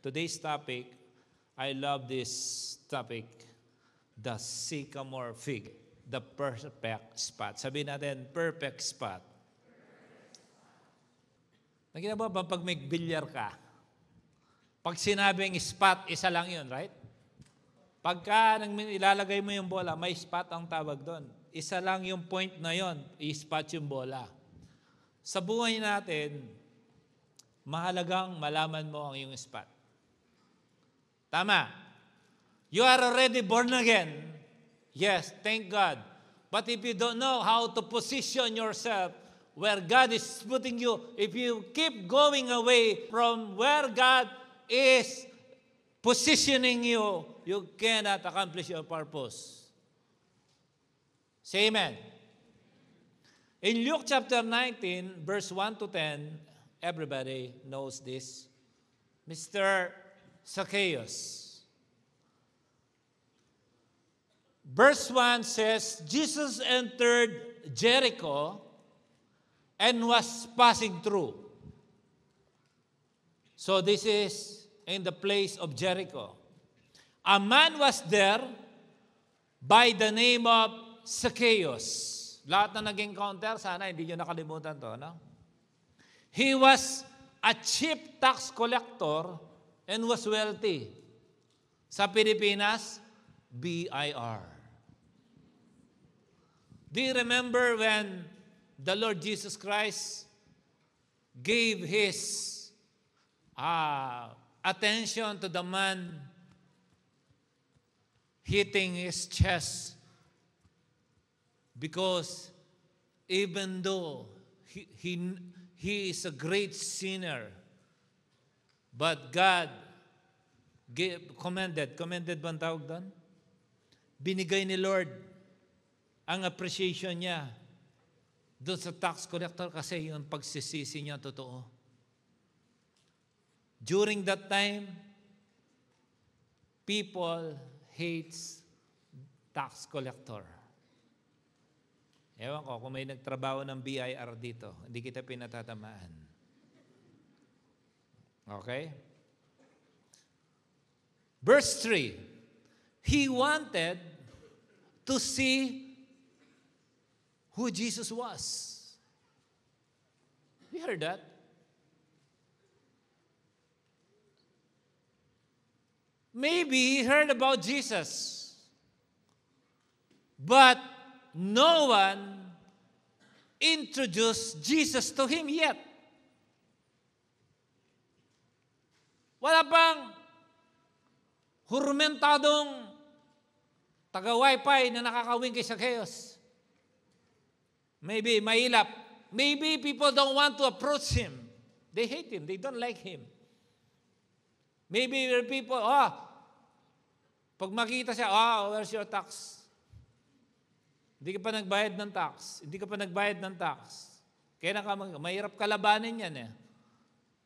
Today's topic, I love this topic, the sycamore fig, the perfect spot. Sabihin natin, perfect spot. Nakita mo ba pag may bilyar ka, pag sinabing spot, isa lang yun, right? Pagka ilalagay mo yung bola, may spot ang tawag doon. Isa lang yung point na yon, i-spot yung bola. Sa buhay natin, mahalagang malaman mo ang iyong spot. Tama. You are already born again. Yes, thank God. But if you don't know how to position yourself where God is putting you, if you keep going away from where God is positioning you, you cannot accomplish your purpose. Say amen. In Luke chapter 19, verse 1 to 10, everybody knows this. Mr. Zacchaeus. Verse 1 says, Jesus entered Jericho and was passing through. So this is in the place of Jericho. A man was there by the name of Zacchaeus. Lahat na nag-encounter, sana hindi nyo nakalimutan to, no? He was a chief tax collector and was wealthy. Sa Pilipinas, BIR. Do you remember when the Lord Jesus Christ gave His attention to the man hitting his chest? Because even though he is a great sinner, but God commended ba ang tawag doon? Binigay ni Lord ang appreciation niya doon sa tax collector kasi yung pagsisisi niya totoo. During that time, people hates tax collector. Ewan ko, kung may nagtrabaho ng BIR dito, hindi kita pinatatamaan. Okay? Verse 3, he wanted to see who Jesus was. You heard that? Maybe he heard about Jesus, but no one introduced Jesus to him yet. Wala pang hurmentadong taga-wifi na nakakawin kay Zacchaeus. Maybe mahilap. Maybe people don't want to approach him. They hate him. They don't like him. Maybe there are people, pag makita siya, where's your tax? Hindi ka pa nagbayad ng tax. Hindi ka pa nagbayad ng tax. Kaya mahirap kalabanin yan eh.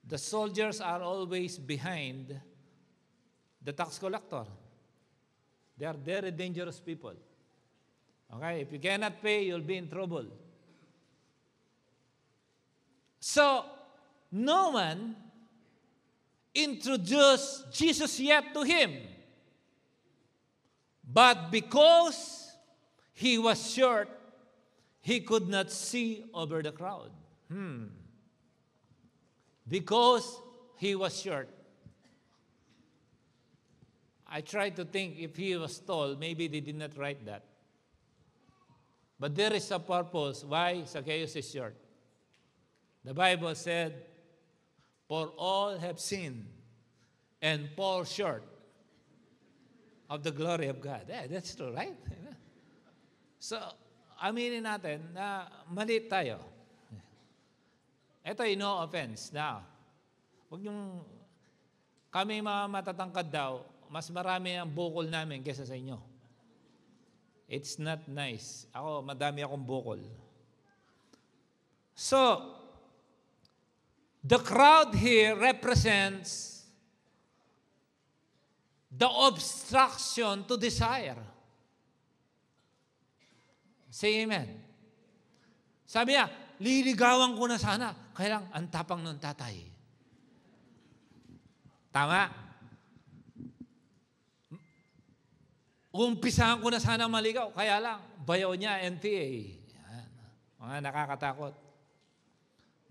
The soldiers are always behind the tax collector. They are very dangerous people. Okay? If you cannot pay, you'll be in trouble. So, no one introduced Jesus yet to him. But because he was short, he could not see over the crowd. Because he was short. I tried to think if he was tall, maybe they did not write that. But there is a purpose why Zacchaeus is short. The Bible said, for all have sinned and fall short of the glory of God. Yeah, that's true, right? So, aminin natin na maliit tayo. Ito no offense. Now, huwag yung kami mga matatangkad daw, mas marami ang bukol namin kaysa sa inyo. It's not nice. Ako, madami akong bukol. So, the crowd here represents the obstruction to desire. Say amen. Sabi niya, liligawan ko na sana. Kaya lang, ang tapang ng tatay. Tama? umpisahan ko na sana maligaw. Kaya lang, bayaw niya, NTA. Yan. Mga nakakatakot.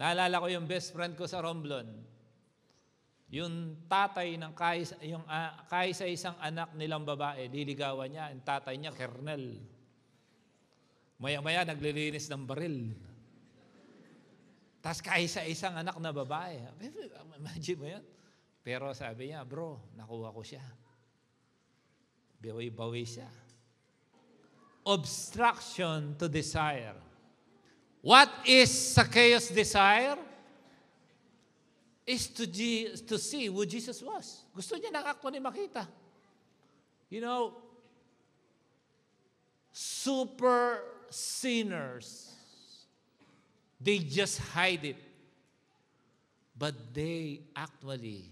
Naalala ko yung best friend ko sa Romblon. Yung tatay ng kaisa-isang anak nilang babae, liligawan niya. Yung tatay niya, Kernel. Maya-maya, naglilinis ng baril. Tapos kaisa-isang anak na babae. Imagine mo yun? Pero sabi niya, bro, nakuha ko siya. Bawi-bawi siya. Obstruction to desire. What is Zacchaeus' desire? Is to see who Jesus was. Gusto niya lang actually makita. You know, super sinners, they just hide it. But they actually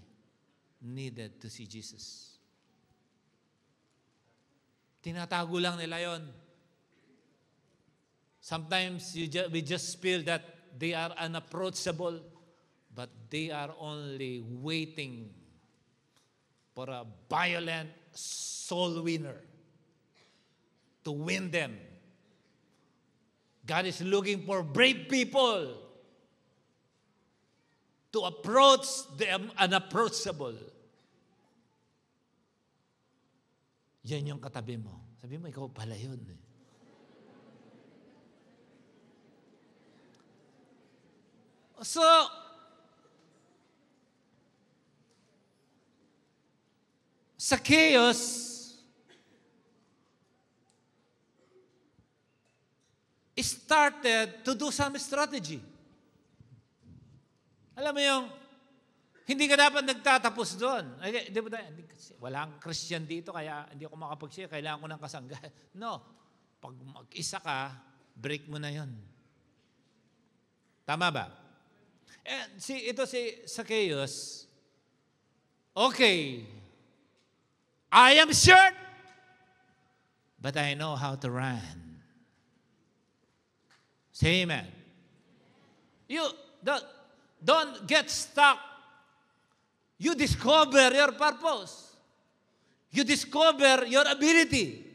needed to see Jesus. Tinatago lang nila yon. Sometimes we just feel that they are unapproachable, but they are only waiting for a violent soul winner to win them. God is looking for brave people to approach the unapproachable. Yan yung katabi mo. Sabi mo, ikaw pala yun. So, Zacchaeus started to do some strategy. Alam mo yung, hindi ka dapat nagtatapos doon. Wala kang Christian dito, kaya hindi ako makapag-share, kailangan ko ng kasangga. No. Pag mag-isa ka, break mo na yon. Tama ba? Ito si Zacchaeus, okay, I am short, but I know how to run. Say amen. You don't get stuck. You discover your purpose. You discover your ability.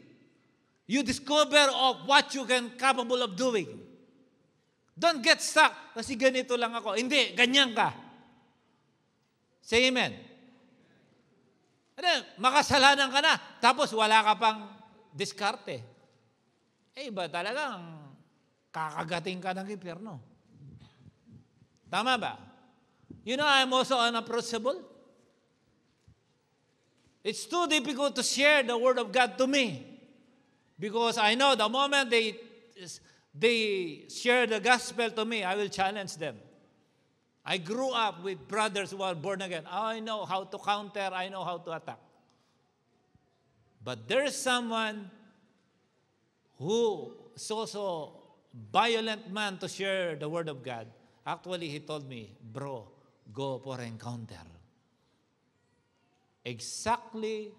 You discover of what you can capable of doing. Don't get stuck. Kasi ganito lang ako. Hindi, ganyan ka. Say amen. Makasalanan ka na, tapos wala ka pang diskarte. Iba talagang kakagating ka ng impyerno. Tama ba? You know, I'm also unapproachable. It's too difficult to share the Word of God to me. Because I know the moment they share the gospel to me, I will challenge them. I grew up with brothers who are born again. I know how to counter, I know how to attack. But there is someone who is also violent man to share the Word of God. Actually, he told me, bro, go for encounter. Exactly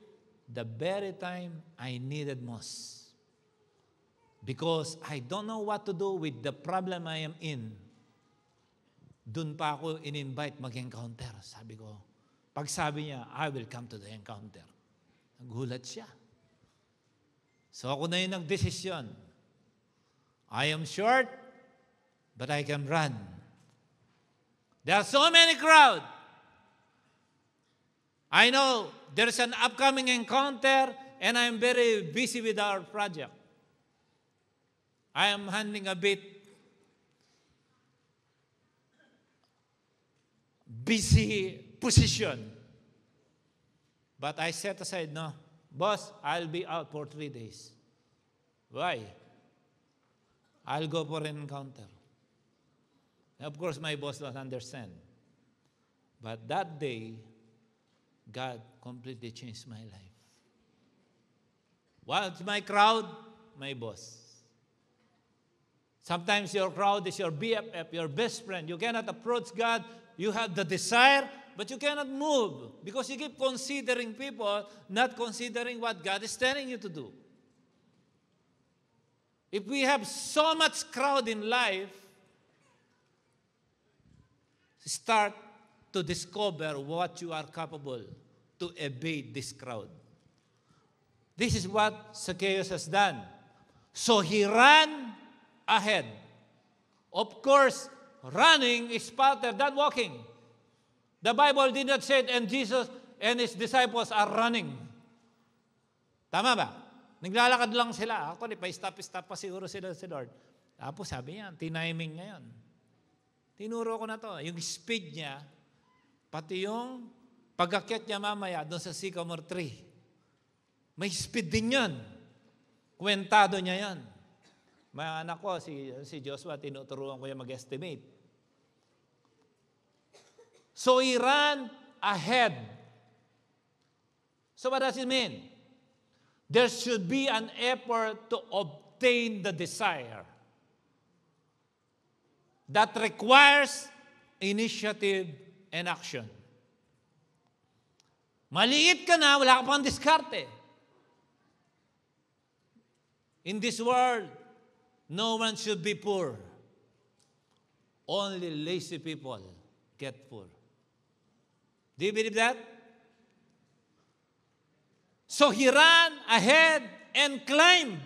the very time I needed most. Because I don't know what to do with the problem I am in. Doon pa ako in-invite mag-encounter. Sabi ko, pag sabi niya, I will come to the encounter. Nagulat siya. So ako na yung nagdesisyon. I am short, but I can run. There are so many crowd. I know there's an upcoming encounter and I'm very busy with our project. I am handling a bit busy position. But I set aside, no, boss, I'll be out for 3 days. Why? I'll go for an encounter. Of course, my boss doesn't understand. But that day, God completely changed my life. What's my crowd? My boss. Sometimes your crowd is your BFF, your best friend. You cannot approach God. You have the desire, but you cannot move because you keep considering people, not considering what God is telling you to do. If we have so much crowd in life, start to discover what you are capable to evade this crowd. This is what Zacchaeus has done. So he ran ahead. Of course, running is better than walking. The Bible did not say it, and Jesus and His disciples are running. Tama ba? Naglalakad lang sila. Ako, pa-stop pa siguro sila si Lord. Tapos sabi niya, tiniming ngayon. Tinuro ko na to. Yung speed niya, pati yung pag-akyat niya mamaya doon sa sycamore tree. May speed din yun. Kwentado niya yan. Mga anak ko, si Joshua, tinuturuan ko yung mag-estimate. So he ran ahead. So what does it mean? There should be an effort to obtain the desire. That requires initiative and action. Maliit ka na, wala ka pang diskarte. In this world, no one should be poor. Only lazy people get poor. Do you believe that? So he ran ahead and climbed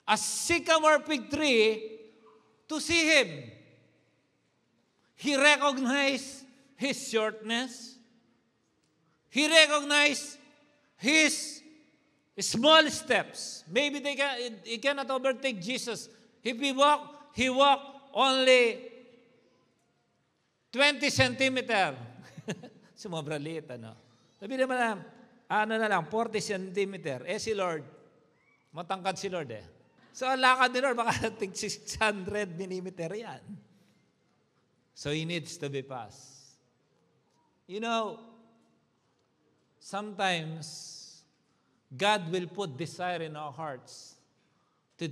a sycamore fig tree to see him. He recognized his shortness. He recognized his small steps. Maybe he cannot overtake Jesus. If he walked only 20 centimeter. Sumobra liit, ano? Sabi naman na lang, 40 centimeter. Si Lord, matangkad si Lord eh. So, ang lakad ni Lord, baka 600 millimeter yan. So, he needs to be passed. You know, sometimes, God will put desire in our hearts to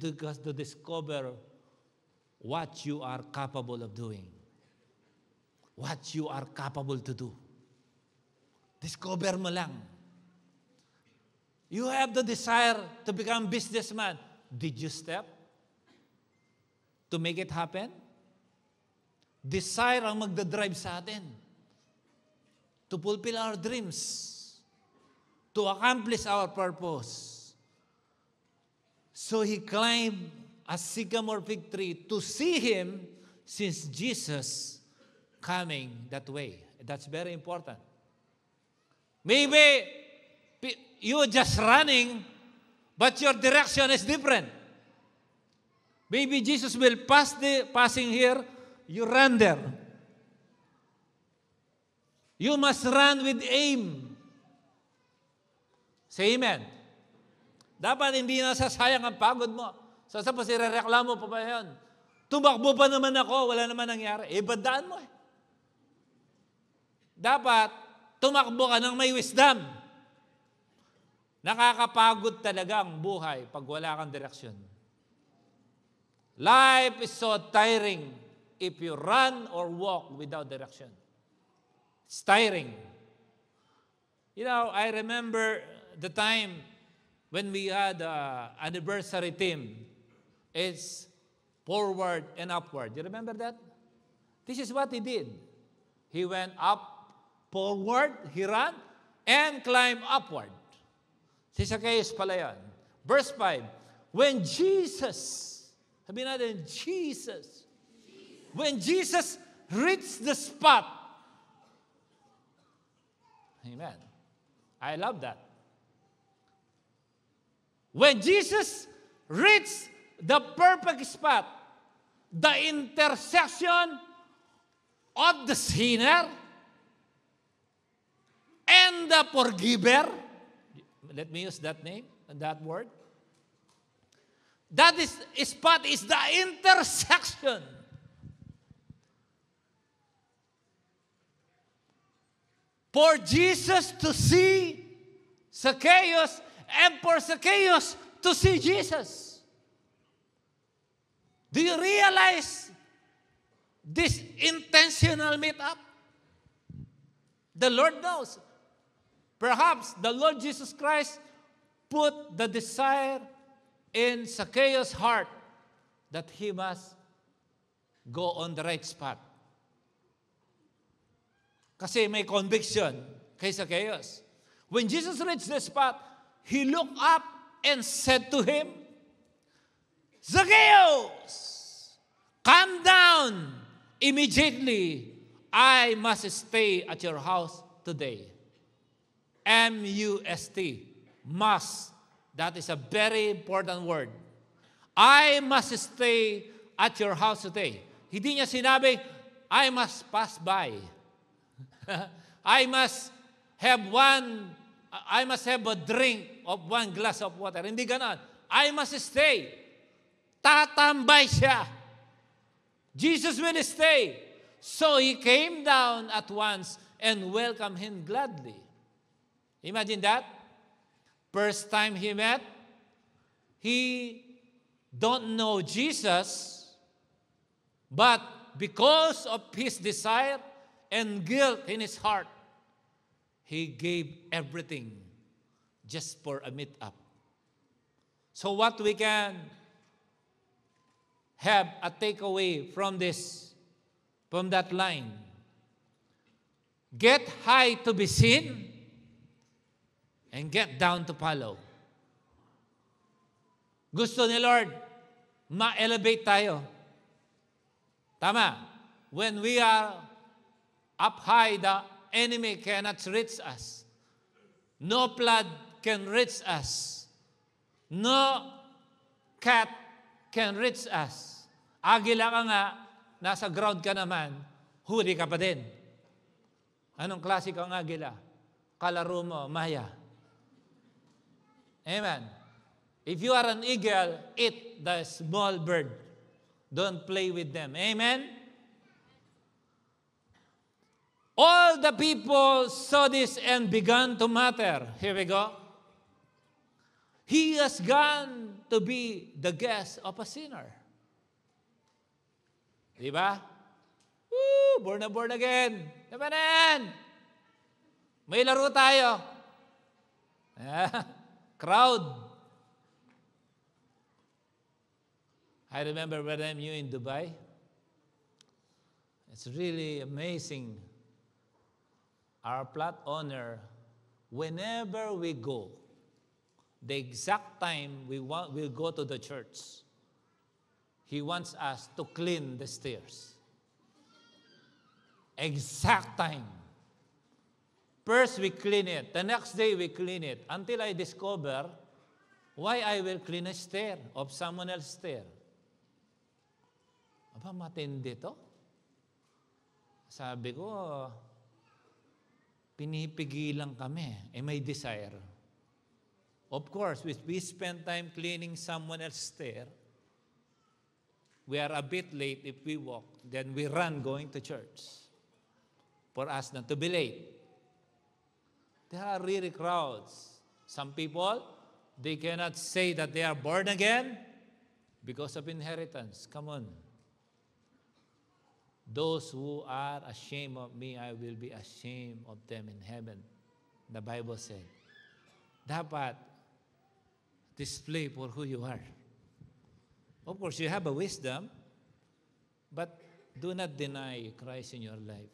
discover what you are capable of doing. What you are capable to do. Discover mo lang. You have the desire to become businessman. Did you step to make it happen? Desire ang magdadrive sa atin to fulfill our dreams, to accomplish our purpose. So he climbed a sycamore fig tree to see him since Jesus coming that way. That's very important. Maybe you're just running, but your direction is different. Maybe Jesus will passing here, you run there. You must run with aim. Say amen. Dapat hindi nasasayang ang pagod mo. Tapos irereklamo pa ba yun? Tumakbo pa naman ako, wala naman nangyari. Badaan mo eh. Dapat, tumakbo ka ng may wisdom. Nakakapagod talaga ang buhay pag wala kang direksyon. Life is so tiring if you run or walk without direction. It's tiring. You know, I remember the time when we had an anniversary team. It's forward and upward. You remember that? This is what he did. He went up, forward, he ran, and climbed upward. Si Zacchaeus pala yan. Verse 5, when Jesus, sabi natin, when Jesus reached the spot, amen. I love that. When Jesus reached the perfect spot, the intersection of the sinner and the forgiver, let me use that name and that word. That spot is the intersection. For Jesus to see Zacchaeus and for Zacchaeus to see Jesus. Do you realize this intentional meetup? The Lord knows. Perhaps the Lord Jesus Christ put the desire in Zacchaeus' heart that he must go on the right spot. Kasi may conviction kay Zacchaeus. When Jesus reached the spot, he looked up and said to him, Zacchaeus, come down immediately. I must stay at your house today. M-U-S-T, must. That is a very important word. I must stay at your house today. Hindi niya sinabi, I must pass by. I must have a drink of 1 glass of water. Hindi ganon. I must stay. Tatambay siya. Jesus will stay. So he came down at once and welcomed him gladly. Imagine that. First time he met, he don't know Jesus, but because of his desire and guilt in his heart, he gave everything just for a meet-up. So what we can have a takeaway from that line, get high to be seen and get down to follow. Gusto ni Lord, ma-elevate tayo. Tama. When we are up high, the enemy cannot reach us. No flood can reach us. No cat can reach us. Agila ka nga, nasa ground ka naman, huli ka pa din. Anong klase kang agila? Kalaro mo, maya. Amen. If you are an eagle, eat the small bird. Don't play with them. Amen? All the people saw this and began to matter. Here we go. He has gone to be the guest of a sinner. Diba? Woo! Born again. Diba na yan? May laro tayo. Crowd. I remember when I'm new in Dubai. It's really amazing. Our plot owner, whenever we go, the exact time we'll go to the church, he wants us to clean the stairs. Exact time. First we clean it. The next day we clean it. Until I discover why I will clean a stair of someone else's stair. Aba, matindi to. Sabi ko, pinipigilan kami. May desire. Of course, we spend time cleaning someone else's stair. We are a bit late if we walk. Then we run going to church. For us not to be late. There are really crowds. Some people, they cannot say that they are born again because of inheritance. Come on. Those who are ashamed of me, I will be ashamed of them in heaven. The Bible said. Dapat display for who you are. Of course, you have a wisdom, but do not deny Christ in your life.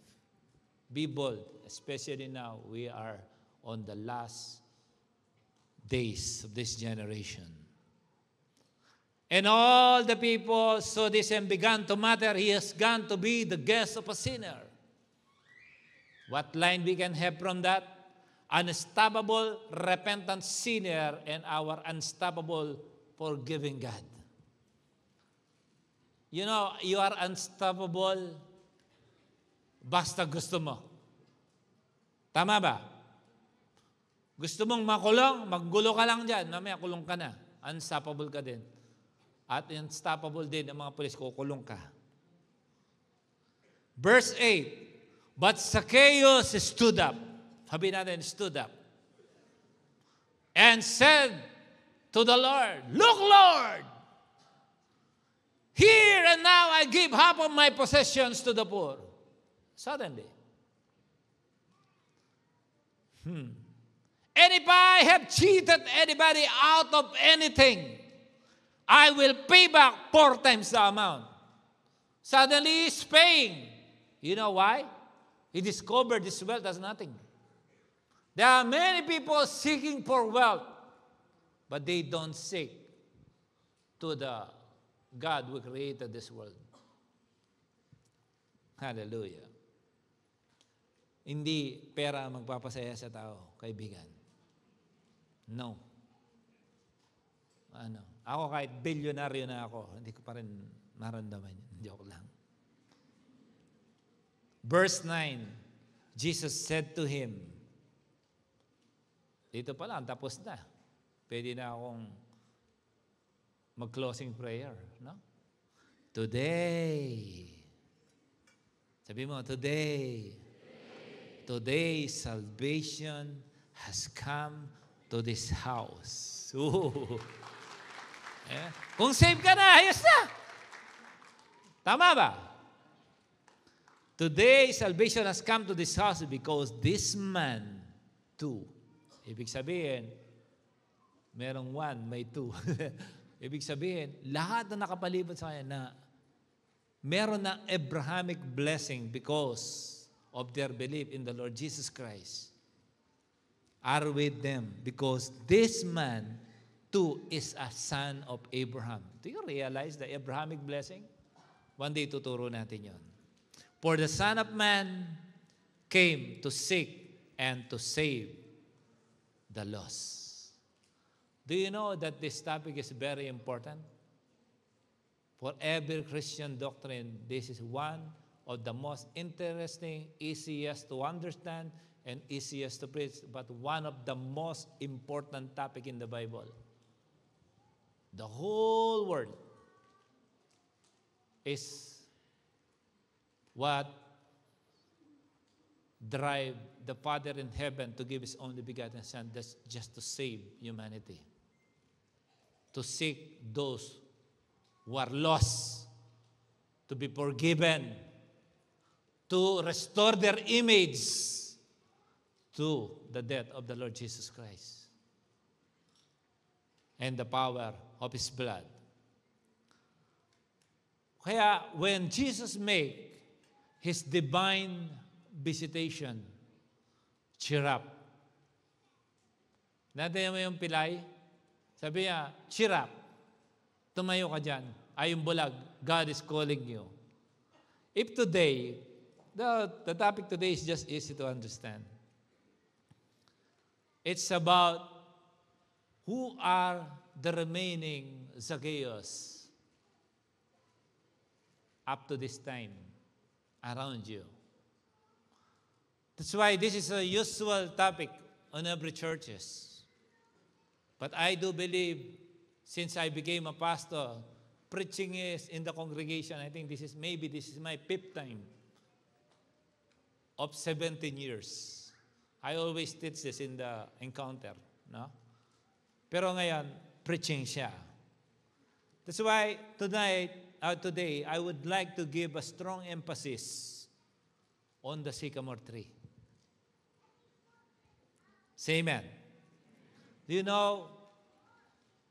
Be bold, especially now we are on the last days of this generation. And all the people saw this and began to matter. He has gone to be the guest of a sinner. What line we can have from that? Unstoppable, repentant sinner and our unstoppable, forgiving God. You know, you are unstoppable basta gusto mo. Tama ba? Gusto mong makulong, maggulo ka lang dyan. Mamaya kulong ka na. Unstoppable ka din. At unstoppable din ang mga pulis, kukulong ka. Verse 8, but Zacchaeus stood up. Sabi natin, stood up. And said to the Lord, look, Lord, here and now I give half of my possessions to the poor. Suddenly. And if I have cheated anybody out of anything, I will pay back 4 times the amount. Suddenly he's paying. You know why? He discovered this wealth as nothing. There are many people seeking for wealth, but they don't seek to the God who created this world. Hallelujah. Hindi pera magpapasaya sa tao, kaibigan. No. Ako kahit bilyonaryo na ako, hindi ko pa rin maramdaman yun. Joke lang. Verse 9, Jesus said to him, dito pa lang, tapos na. Pwede na akong mag-closing prayer. No? Today, sabi mo, today, salvation has come to this house. Yeah. Kung save ka na, ayos na. Tama ba? Today, salvation has come to this house because this man too. Ibig sabihin, merong one, may two. Ibig sabihin, lahat na nakapalibot sa kanya na meron na Abrahamic blessing because of their belief in the Lord Jesus Christ are with them because this man too is a son of Abraham. Do you realize the Abrahamic blessing? One day tuturo natin yon. For the Son of Man came to seek and to save the lost. Do you know that this topic is very important? For every Christian doctrine, this is one of the most interesting, easiest to understand, and easiest to preach, but one of the most important topic in the Bible. The whole world is what drive the Father in heaven to give His only begotten Son, that's just to save humanity. To seek those who are lost, to be forgiven, to restore their image to the death of the Lord Jesus Christ and the power of His blood. Kaya when Jesus made His divine visitation, cheer up. Natin mo yung pilay? Sabi niya, cheer up. Tumayo ka dyan. Ayong bulag, God is calling you. If today, the topic today is just easy to understand. It's about who are the remaining Zacchaeus up to this time around you. That's why this is a usual topic on every churches. But I do believe, since I became a pastor, preaching is in the congregation, I think this is my 5th time of 17 years. I always teach this in the encounter. No? Pero ngayon, preaching siya. That's why today, I would like to give a strong emphasis on the sycamore tree. Say amen. Do you know,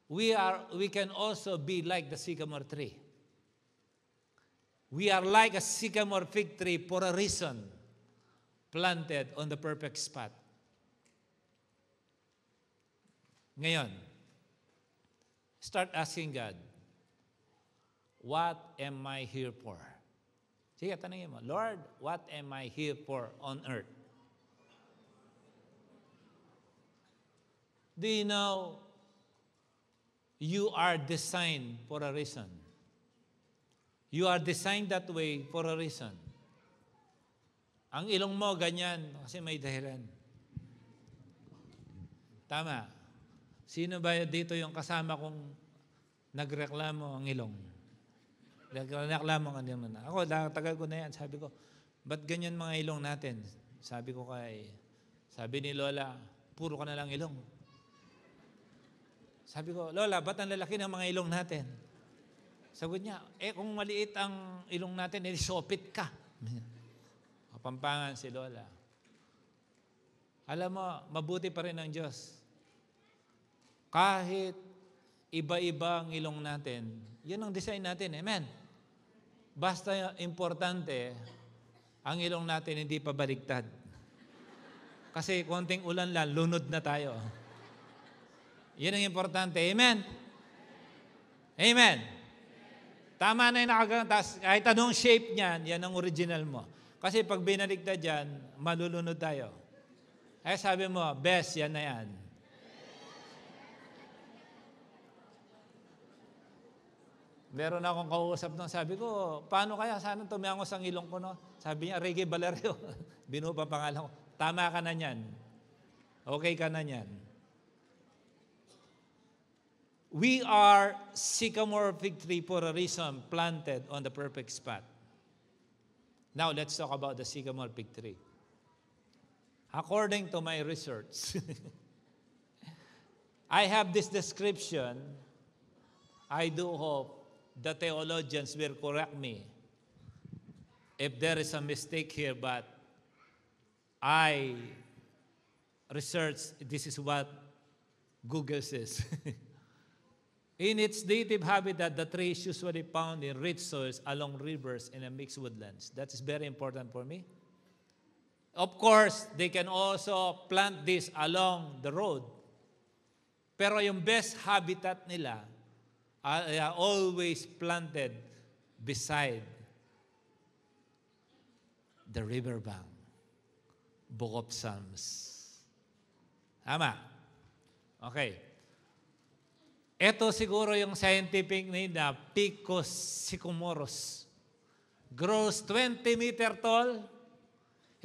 we can also be like the sycamore tree. We are like a sycamore fig tree for a reason, planted on the perfect spot. Ngayon, start asking God, what am I here for? Sige, tanongin mo, Lord, what am I here for on earth? Do you know you are designed for a reason? You are designed that way for a reason. Ang ilong mo ganyan kasi may dahilan. Tama. Sino ba dito yung kasama kong nagreklamo ang ilong? Nagreklamo ang ilong. Ako, tagal ko na yan. Sabi ko, ba't ganyan mga ilong natin? Sabi ni Lola, puro ka na lang ilong. Sabi ko, Lola, ba't ang lalaki ng mga ilong natin? Sagot niya, kung maliit ang ilong natin, sopit ka. Kapampangan si Lola. Alam mo, mabuti pa rin ang Diyos. Kahit iba-iba ang ilong natin, yun ang design natin. Amen? Basta importante, ang ilong natin hindi pa baligtad. Kasi konting ulan lang, lunod na tayo. Yun ang importante. Amen? Amen. Tama na yung nakagano. Kahit anong shape niyan, yan ang original mo. Kasi pag binaligtad dyan, malulunod tayo. Eh sabi mo, best, yan na yan. Meron akong kausap nung sabi ko, paano kaya sana tumiyangos ang ilong ko, no? Sabi niya, Reggie Valerio. Binuo pa pangalan ko. Tama ka na niyan. Okay ka na niyan. We are sycamore fig tree for a reason, planted on the perfect spot. Now, let's talk about the sycamore fig tree. According to my research, I have this description. I do hope the theologians will correct me if there is a mistake here, but I researched, this is what Google says. In its native habitat, the tree is usually found in rich soils along rivers and mixed woodlands. That is very important for me. Of course, they can also plant this along the road. Pero yung best habitat nila are always planted beside the riverbank. Book of Psalms. Tama? Okay. Ito siguro yung scientific name na Picus sycamorus. Grows 20 meter tall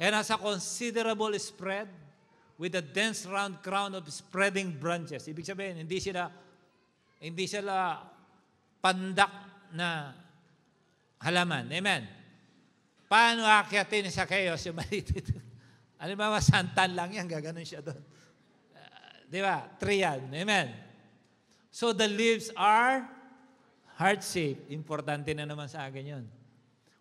and has a considerable spread with a dense round crown of spreading branches. Ibig sabihin, hindi sila pandak na halaman. Amen? Paano akyatin sa chaos yung maliit? Alam ba, santan lang yan, gaganon siya doon. Di ba? Tree yan. Amen? So the leaves are heart-shaped. Importante na naman sa akin yun.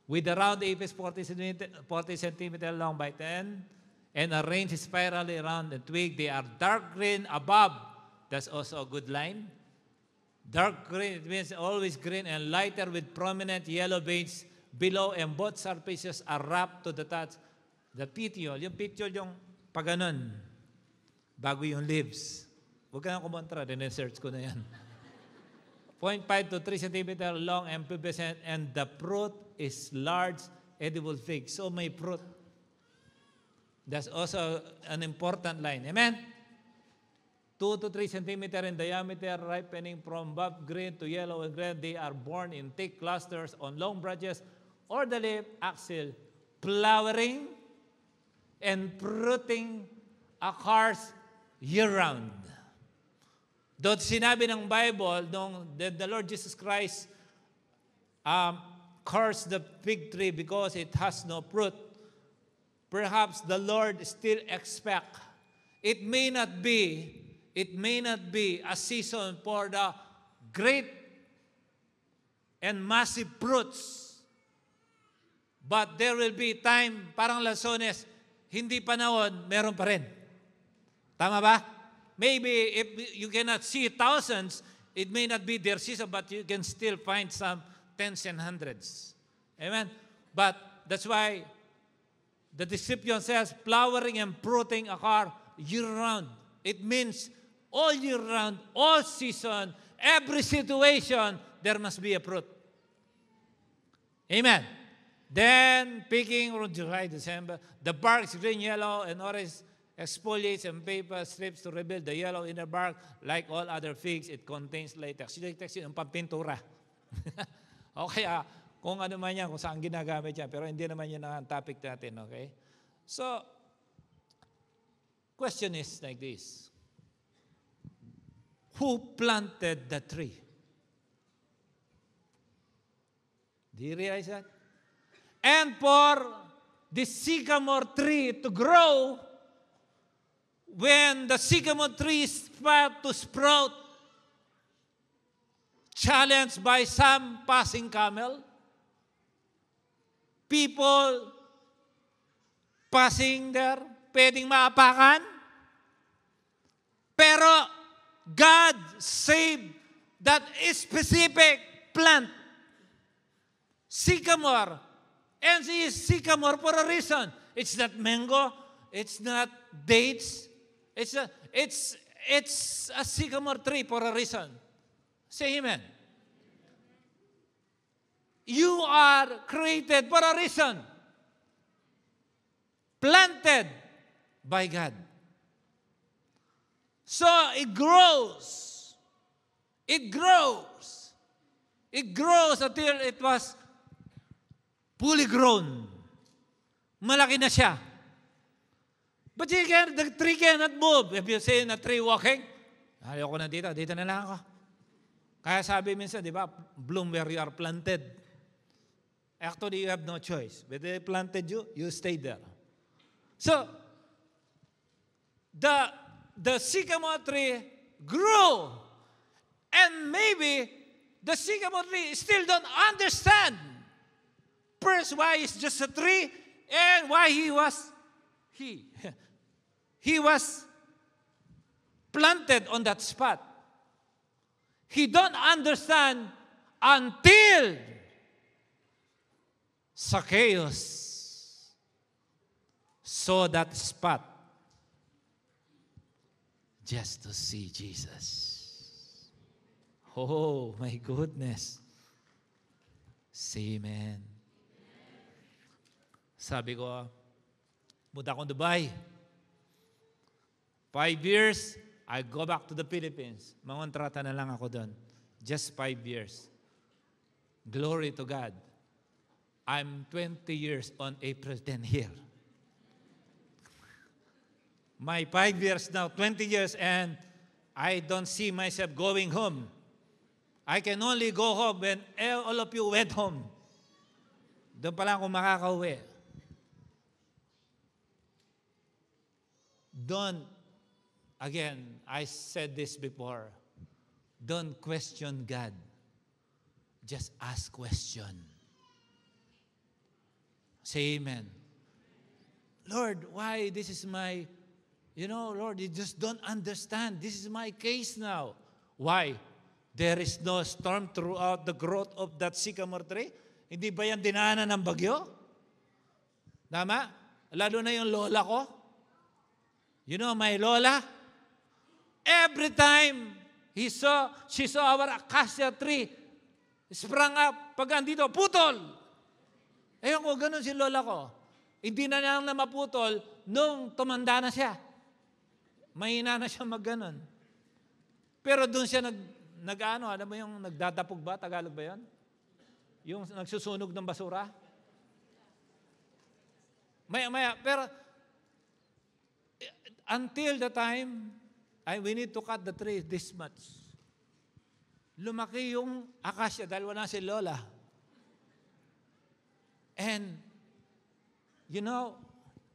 With a round apex 40 cm long by 10 and arranged spirally around the twig, they are dark green above. That's also a good line. Dark green, it means always green, and lighter with prominent yellow veins below, and both surfaces are wrapped to the touch. The petiole, yung petiole yung paganon, bago yung leaves. Huwag ka na kumontra, din-search ko na yan. 0.5 to 3 cm long and pubescent, and the fruit is large, edible fig. So may fruit. That's also an important line. Amen? 2 to 3 centimeter in diameter, ripening from buff green to yellow and red. They are borne in thick clusters on long branches or the leaf axil, flowering and fruiting occurs year-round. Doon sinabi ng Bible, nung the Lord Jesus Christ cursed the fig tree because it has no fruit, perhaps the Lord still expect. It may not be a season for the great and massive fruits. But there will be time, parang Lanzones, hindi panahon, meron pa rin. Tama ba? Maybe if you cannot see thousands, it may not be their season, but you can still find some tens and hundreds. Amen? But that's why the description says, flowering and fruiting occur year-round. It means all year-round, all season, every situation, there must be a fruit. Amen? Then, picking from July, December, the bark is green, yellow, and orange, exfoliates and paper strips to reveal the yellow inner bark. Like all other figs, it contains latex. Latex yun, ang pampintura. O kaya, kung ano man yan, kung saan ginagamit yan. Pero hindi naman yan ang topic natin, okay? So, question is like this. Who planted the tree? Do you realize that? And for the sycamore tree to grow, when the sycamore tree is about to sprout, challenged by some passing camel, people passing there, pwedeng maapakan, pero God saved that specific plant, sycamore. And it is sycamore for a reason. It's not mango, it's not dates, it's It's a sycamore tree for a reason. Say amen. You are created for a reason. Planted by God. So it grows. It grows. It grows until it was fully grown. Malaki na siya. But the tree cannot move. If you say a tree walking, ayoko na dito na lang ako. Kaya sabi minsan, di ba, bloom where you are planted. Actually, you have no choice. When they planted you, you stay there. So, the sycamore tree grew. And maybe the sycamore tree still don't understand. First, why it's just a tree, and why he was planted on that spot. He don't understand until Zacchaeus saw that spot just to see Jesus. Oh, my goodness. Say amen. Sabi ko, punta akong Dubai. 5 years, I go back to the Philippines. Mangontrata na lang ako doon. Just 5 years. Glory to God. I'm 20 years on April 10 here. My 5 years now, 20 years, and I don't see myself going home. I can only go home when all of you went home. Doon pa lang ako makakauwi. Don't, again, I said this before, don't question God. Just ask question. Say amen. Lord, why this is my, Lord, you just don't understand. This is my case now. Why? There is no storm throughout the growth of that sycamore tree? Hindi ba yan dinaanan ng bagyo? Tama? Lalo na yung lola ko. My lola, every time she saw our acacia tree, sprang up, pag andito, putol. Ewan ko, ganun si lola ko. Hindi na lang na maputol nung tumanda na siya. Mahina na siya magganon. Pero doon siya alam mo yung nagdadapog ba? Tagalog ba yun? Yung nagsusunog ng basura? Maya, pero until the time, we need to cut the tree this much. Lumaki yung acacia dahil wala si Lola. And,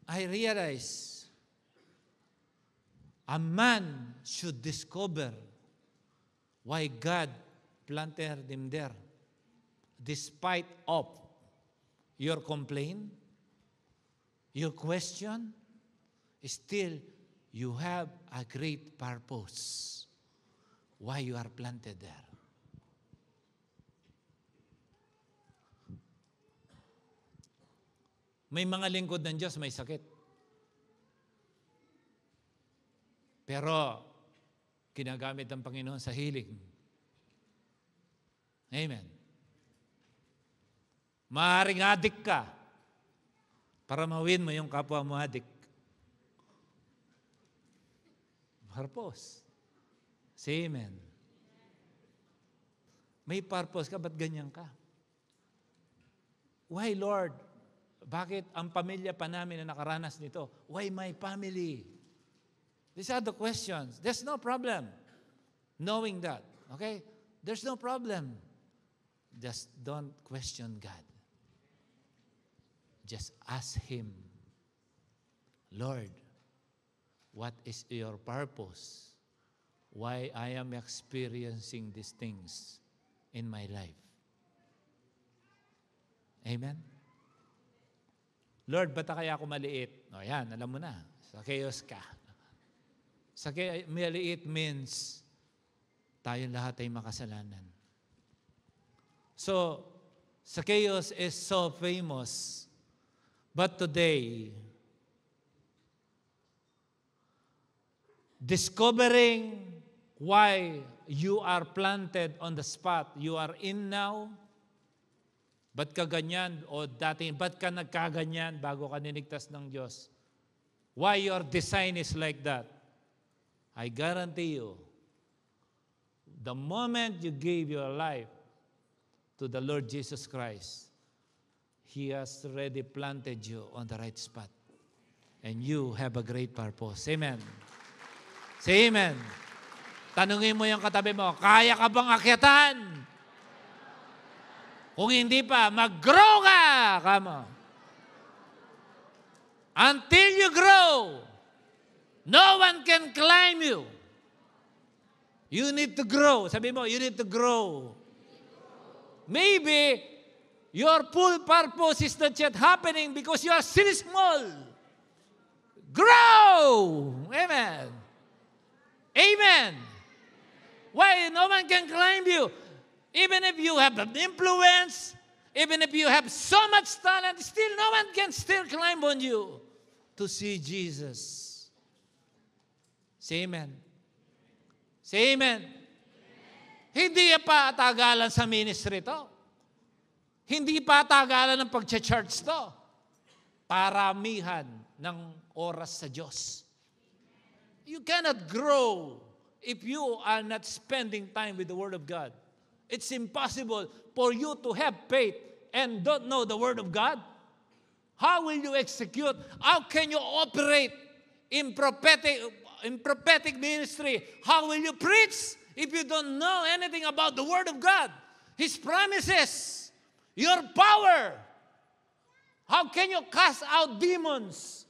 I realize a man should discover why God planted him there. Despite of your complaint, your question, still you have a great purpose why you are planted there. May mga lingkod ng Diyos may sakit. Pero ginagamit ng Panginoon sa healing. Amen. Maaaring adik ka para mawin mo yung kapwa mo adik. Purpose. Say amen. May purpose ka, ba't ganyan ka? Why, Lord? Bakit ang pamilya pa namin na nakaranas nito? Why my family? These are the questions. There's no problem knowing that. Okay? There's no problem. Just don't question God. Just ask Him, Lord, what is your purpose? Why I am experiencing these things in my life? Amen? Lord, ba't kaya ako maliit? O yan, alam mo na. Zacchaeus ka. Maliit means tayong lahat ay makasalanan. So, Zacchaeus is so famous. But today, discovering why you are planted on the spot you are in now. Ba't ka ganyan? O dati, ba't ka nagkaganyan bago ka ninigtas ng Diyos? Why your design is like that? I guarantee you, the moment you gave your life to the Lord Jesus Christ, He has already planted you on the right spot. And you have a great purpose. Amen. Say amen. Tanungin mo yung katabi mo, kaya ka bang akyatan? Kung hindi pa, mag-grow ka! Come on. Until you grow, no one can climb you. You need to grow. Sabi mo, you need to grow. Maybe your full purpose is not yet happening because you are still small. Grow! Amen. Amen. Why? No one can climb you. Even if you have an influence, even if you have so much talent, still no one can still climb on you to see Jesus. Say amen. Say amen. Hindi pa tagalan sa ministry to. Hindi pa tagalan ng pag-church to. Paramihan ng oras sa Diyos. You cannot grow if you are not spending time with the Word of God. It's impossible for you to have faith and don't know the Word of God. How will you execute? How can you operate in prophetic ministry? How will you preach if you don't know anything about the Word of God? His promises, your power. How can you cast out demons?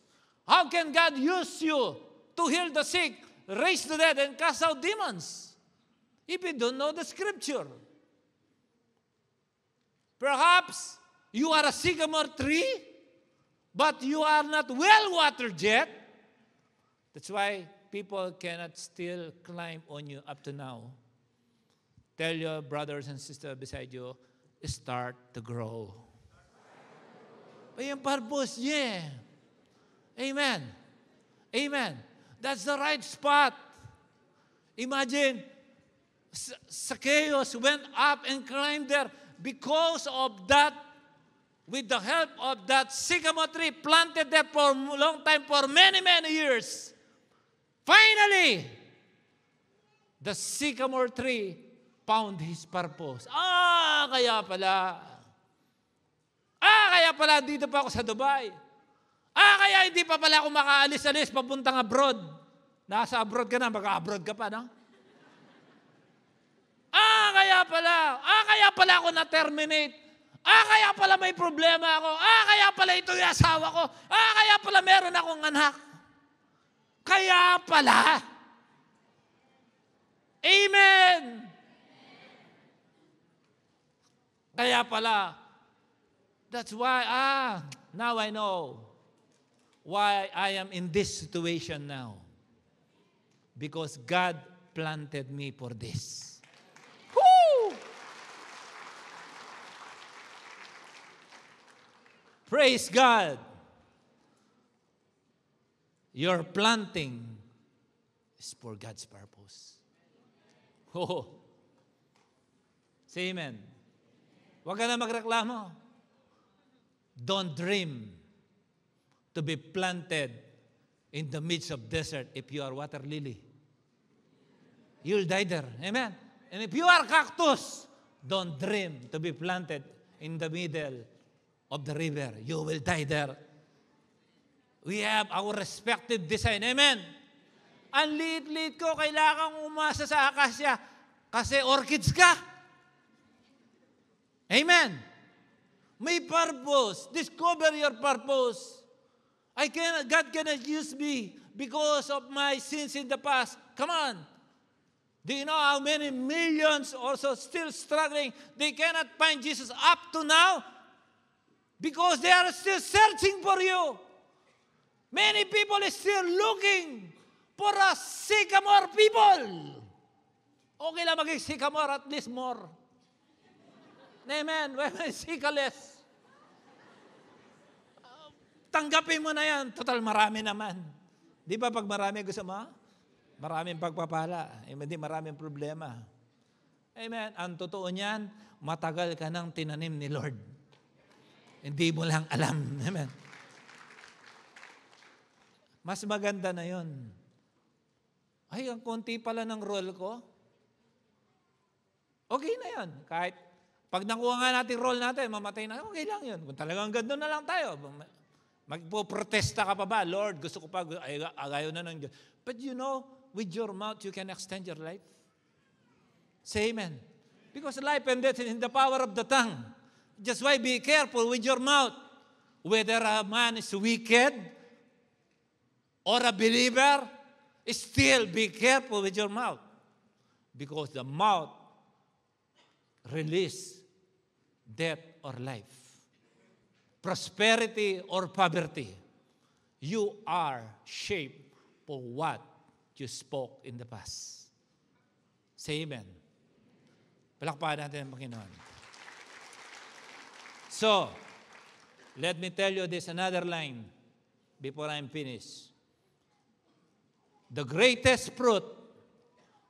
How can God use you to heal the sick, raise the dead, and cast out demons if you don't know the Scripture? Perhaps you are a sycamore tree, but you are not well watered yet. That's why people cannot still climb on you up to now. Tell your brothers and sisters beside you, start to grow. Yung purpose, yeah. Amen. Amen. That's the right spot. Imagine, Zacchaeus went up and climbed there because of that, with the help of that sycamore tree planted there for a long time, for many, many years. Finally, the sycamore tree found his purpose. Kaya pala dito pa ako sa Dubai. Kaya hindi pa pala ako makaalis-alis papuntang abroad. Nasa abroad ka na, baka-abroad ka pa, no? Kaya pala ako na-terminate. Kaya pala may problema ako. Kaya pala ito yung asawa ko. Kaya pala meron akong anak. Kaya pala. Amen. Kaya pala. That's why, now I know why I am in this situation now. Because God planted me for this. Woo! Praise God. Your planting is for God's purpose. Oh. Say amen. Huwag ka na magreklamo. Don't dream to be planted in the midst of desert if you are water lily. You'll die there. Amen. And if you are cactus, don't dream to be planted in the middle of the river. You will die there. We have our respective design. Amen. Ang liit-liit ko, kailangan umasa sa akasya kasi orchids ka. Amen. May purpose. Discover your purpose. God cannot use me because of my sins in the past. Come on. Do you know how many millions also still struggling? They cannot find Jesus up to now because they are still searching for you. Many people are still looking for a sycamore people. Okay lang maging sycamore, at least more. Amen. When I sycamores, tanggapin mo na yan. Total, marami naman. Di ba pag marami gusto mo? Maraming pagpapala. Hindi maraming problema. Amen. Ang totoo niyan, matagal ka nang tinanim ni Lord. Hindi mo lang alam. Amen. Mas maganda na yon. Ay, ang konti pala ng role ko. Okay na yon. Kahit pag nakuha nga natin role natin, mamatay na, okay lang yun. Kung talagang ganda na lang tayo. Magpo-protesta ka pa ba? Lord, gusto ko pa, ayaw na ng Diyos. But you know, with your mouth, you can extend your life. Say amen. Because life and death is in the power of the tongue. Just why be careful with your mouth. Whether a man is wicked or a believer, still be careful with your mouth. Because the mouth release death or life. Prosperity or poverty. You are shaped for what you spoke in the past. Say amen. Palakpakan natin ang Panginoon. So, let me tell you this another line before I'm finished. The greatest fruit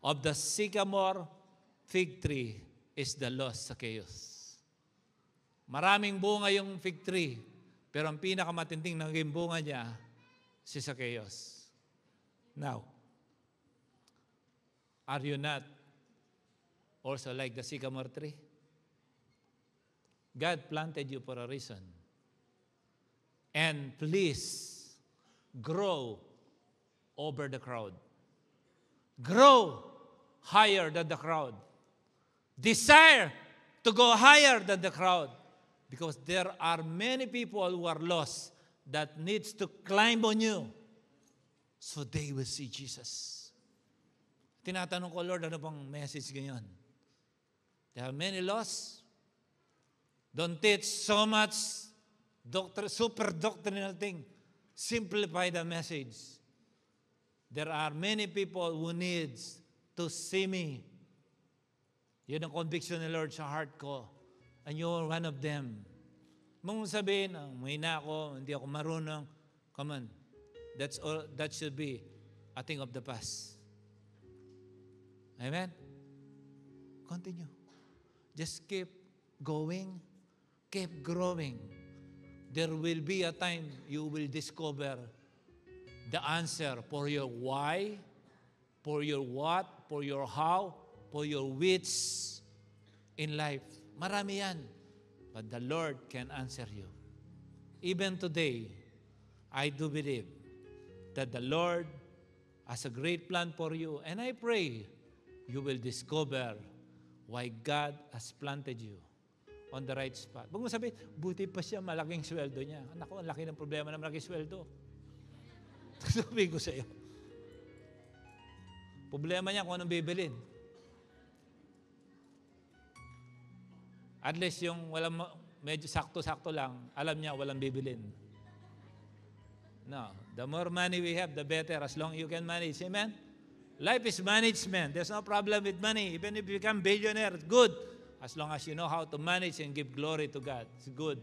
of the sycamore fig tree is the lost Zacchaeus. Maraming bunga yung fig tree, pero ang pinakamatinding naging bunga niya, si Zacchaeus. Now, are you not also like the sycamore tree? God planted you for a reason. And please, grow over the crowd. Grow higher than the crowd. Desire to go higher than the crowd. Because there are many people who are lost that needs to climb on you so they will see Jesus. Tinatanong ko, Lord, ano bang message ganyan? There are many lost. Don't teach so much super doctrinal thing. Simplify the message. There are many people who needs to see me. Yun ang conviction ni Lord sa heart ko. And you're one of them. Mong sabihin, mahina ako, hindi ako marunong. Come on. That should be a thing of the past. Amen? Continue. Just keep going. Keep growing. There will be a time you will discover the answer for your why, for your what, for your how, for your which in life. Marami yan. But the Lord can answer you. Even today, I do believe that the Lord has a great plan for you. And I pray you will discover why God has planted you on the right spot. Huwag mo sabihin, buti pa siya, malaking sweldo niya. Naku, ang laki ng problema ng malaking sweldo. Sabihin ko sa iyo. Problema niya kung anong bibilin. At least yung walang, medyo sakto-sakto lang, alam niya walang bibilin. No. The more money we have, the better, as long you can manage. Amen? Life is management. There's no problem with money. Even if you become billionaire, it's good. As long as you know how to manage and give glory to God. It's good.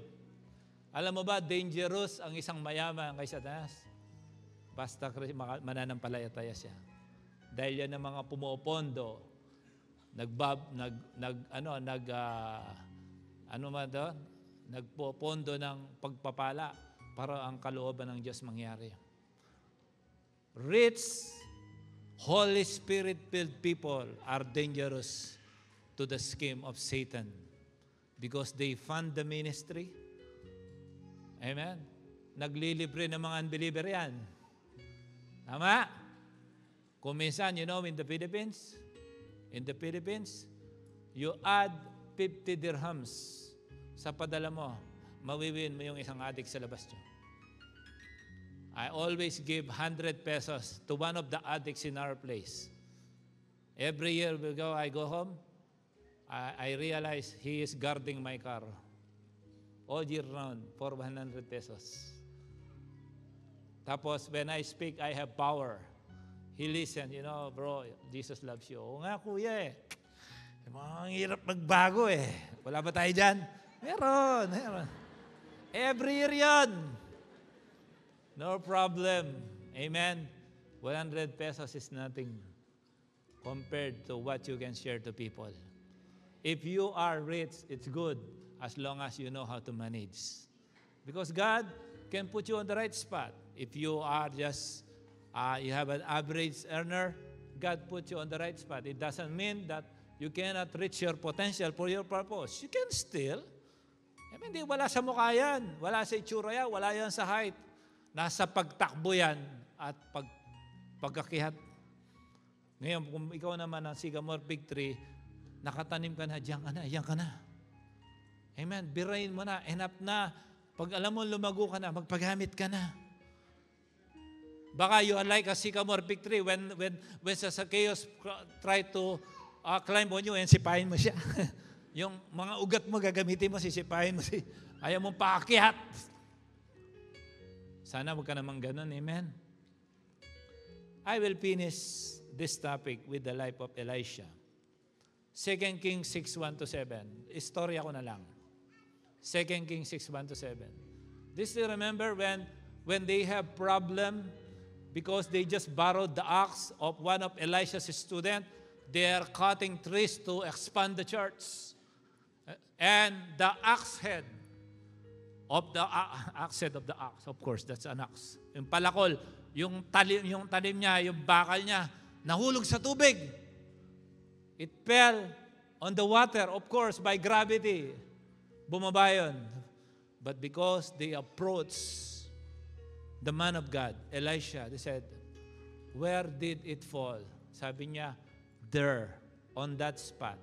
Alam mo ba, dangerous ang isang mayaman kay Satanas? Basta mananampalataya siya. Dahil yan ang mga pumopondo, nagpopondo ng pagpapala para ang kalooban ng Diyos mangyari. Rich, Holy Spirit-filled people are dangerous to the scheme of Satan because they fund the ministry. Amen? Naglilibre ng mga unbeliever yan. Tama? Kung minsan, in the Philippines, you add 50 dirhams sa padala mo, mawiwin mo yung isang addict sa labas nyo. I always give 100 pesos to one of the addicts in our place. Every year I go home, I realize he is guarding my car. All year round, for 100 pesos. Tapos, when I speak, I have power. He listen, bro, Jesus loves you. Oo nga, kuya eh. Ang hirap magbago eh. Wala ba tayo dyan? Meron. Every year yan. No problem. Amen? 100 pesos is nothing compared to what you can share to people. If you are rich, it's good as long as you know how to manage. Because God can put you on the right spot. If you are just, you have an average earner, God put you on the right spot. It doesn't mean that you cannot reach your potential for your purpose. You can still. Hindi, wala sa mukha yan. Wala sa itsura yan. Wala yan sa height. Nasa pagtakbo yan at pagkakihat. Ngayon, kung ikaw naman ang sycamore fig tree, nakatanim ka na, diyan ka na. Amen. Birayin mo na, enough na. Pag alam mo lumago ka na, magpagamit ka na. Baka you are like a sycamore fig tree when Zacchaeus try to climb on you and sipahin mo siya. Yung mga ugat mo gagamitin mo, sisipahin mo. Ayaw mong paakyat. Sana huwag ka namang ganun. Amen. I will finish this topic with the life of Elisha. 2 Kings 6:1-7. Istorya ko na lang. 2 Kings 6:1-7. This you remember when they have problem because they just borrowed the axe of one of Elisha's students. They are cutting trees to expand the church. And the axe head of the axe, of course, that's an axe. Yung palakol, yung talim niya, yung bakal niya, nahulog sa tubig. It fell on the water, of course, by gravity. Bumaba yun. But because they approached the man of God, Elisha, they said, where did it fall? Sabi niya, there, on that spot.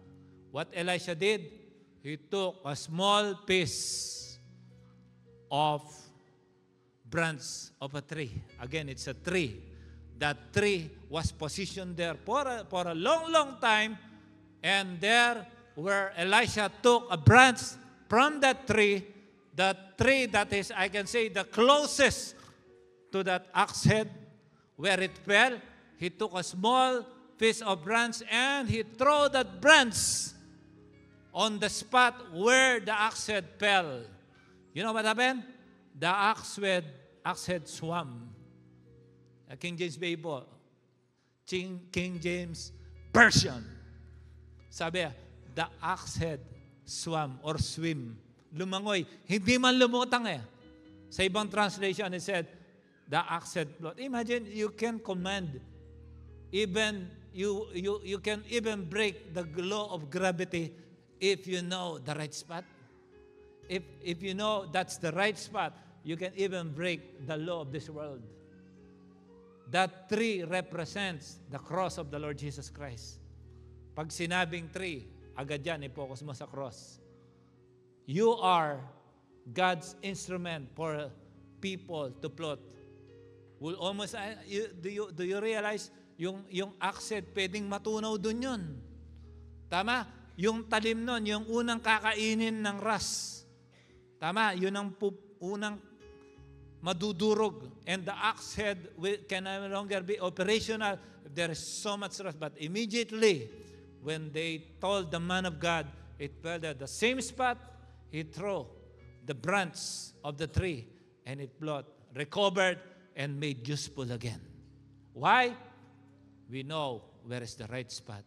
What Elisha did, he took a small piece of branch of a tree. Again, it's a tree. That tree was positioned there for a long, long time. And there where Elisha took a branch from that tree that is, I can say, the closest to that axe head, where it fell, he took a small piece of branch and he threw that branch on the spot where the axe head fell. You know what happened? The axe head swam. King James Bible. King James Version. Sabi, the axe head swam or swim. Lumangoy. Hindi man lumutang eh. Sa ibang translation, it said, the axe head float. Imagine, you can command, even, you can even break the law of gravity if you know the right spot. If you know that's the right spot, you can even break the law of this world. That tree represents the cross of the Lord Jesus Christ. Pag sinabing tree, agad yan, i-focus mo sa cross. You are God's instrument for people to plot. Will almost, do you realize, yung axe head, pwedeng matunaw dun yun. Tama? Yung talim nun, yung unang kakainin ng ras. Tama? Yun ang unang madudurog. And the axe head can no longer be operational if there is so much rust. But immediately, when they told the man of God, it fell at the same spot, he threw the branch of the tree, and it recovered, and made useful again. Why? We know where is the right spot.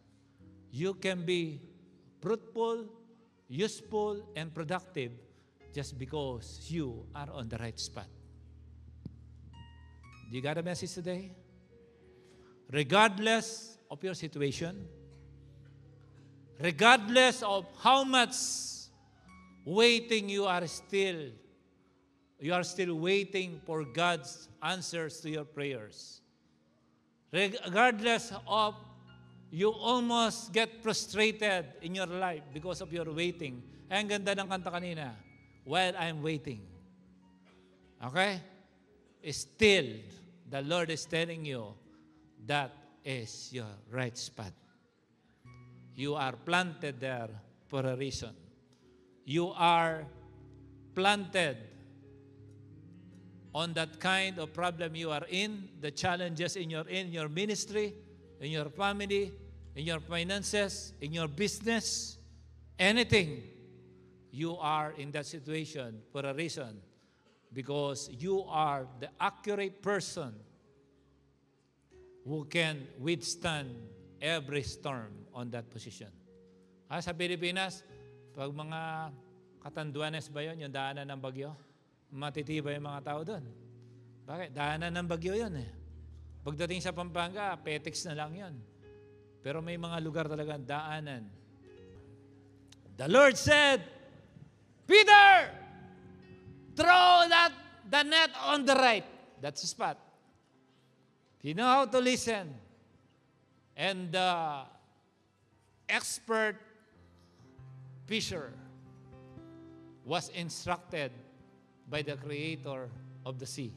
You can be fruitful, useful, and productive just because you are on the right spot. Do you got a message today? Regardless of your situation, regardless of how much waiting you are still waiting for God's answers to your prayers. Regardless of you almost get frustrated in your life because of your waiting. Ang ganda ng kanta kanina, while I'm waiting. Okay? Still, the Lord is telling you that is your right spot. You are planted there for a reason. You are planted on that kind of problem you are in, the challenges in your ministry, in your family, in your finances, in your business, anything. You are in that situation for a reason, because you are the accurate person who can withstand every storm on that position. Sa Pilipinas, pag mga Katanduanes ba yun, yung daanan ng bagyo? Matitibay yung mga tao doon. Bakit? Daanan ng bagyo yun eh. Pagdating sa Pampanga, petiks na lang yun. Pero may mga lugar talaga daanan. The Lord said, Peter, throw the net on the right. That's the spot. You know how to listen. And the expert fisher was instructed by the creator of the sea.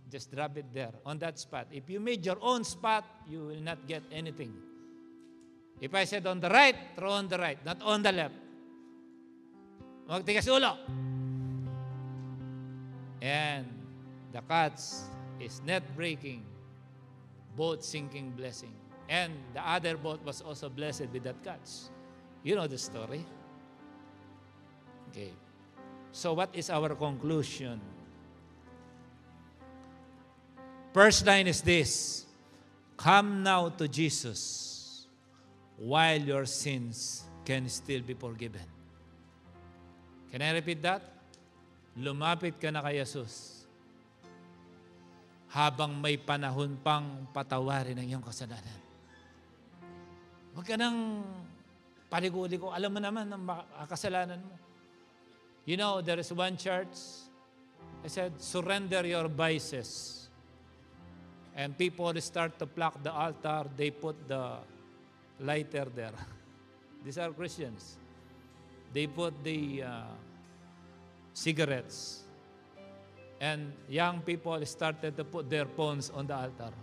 Just drop it there, on that spot. If you made your own spot, you will not get anything. If I said on the right, throw on the right, not on the left. Magtigas ulo. And the catch is net breaking, boat sinking blessing. And the other boat was also blessed with that catch. You know the story. Okay. So what is our conclusion? First line is this: come now to Jesus while your sins can still be forgiven. Can I repeat that? Lumapit ka na kay Jesus habang may panahon pang patawarin ang iyong kasalanan. Huwag ka nang paliko-liko. Alam mo naman ang kasalanan mo. You know, there is one church, I said, surrender your vices. And people start to pluck the altar, they put the lighter there. These are Christians. They put the cigarettes. And young people started to put their phones on the altar.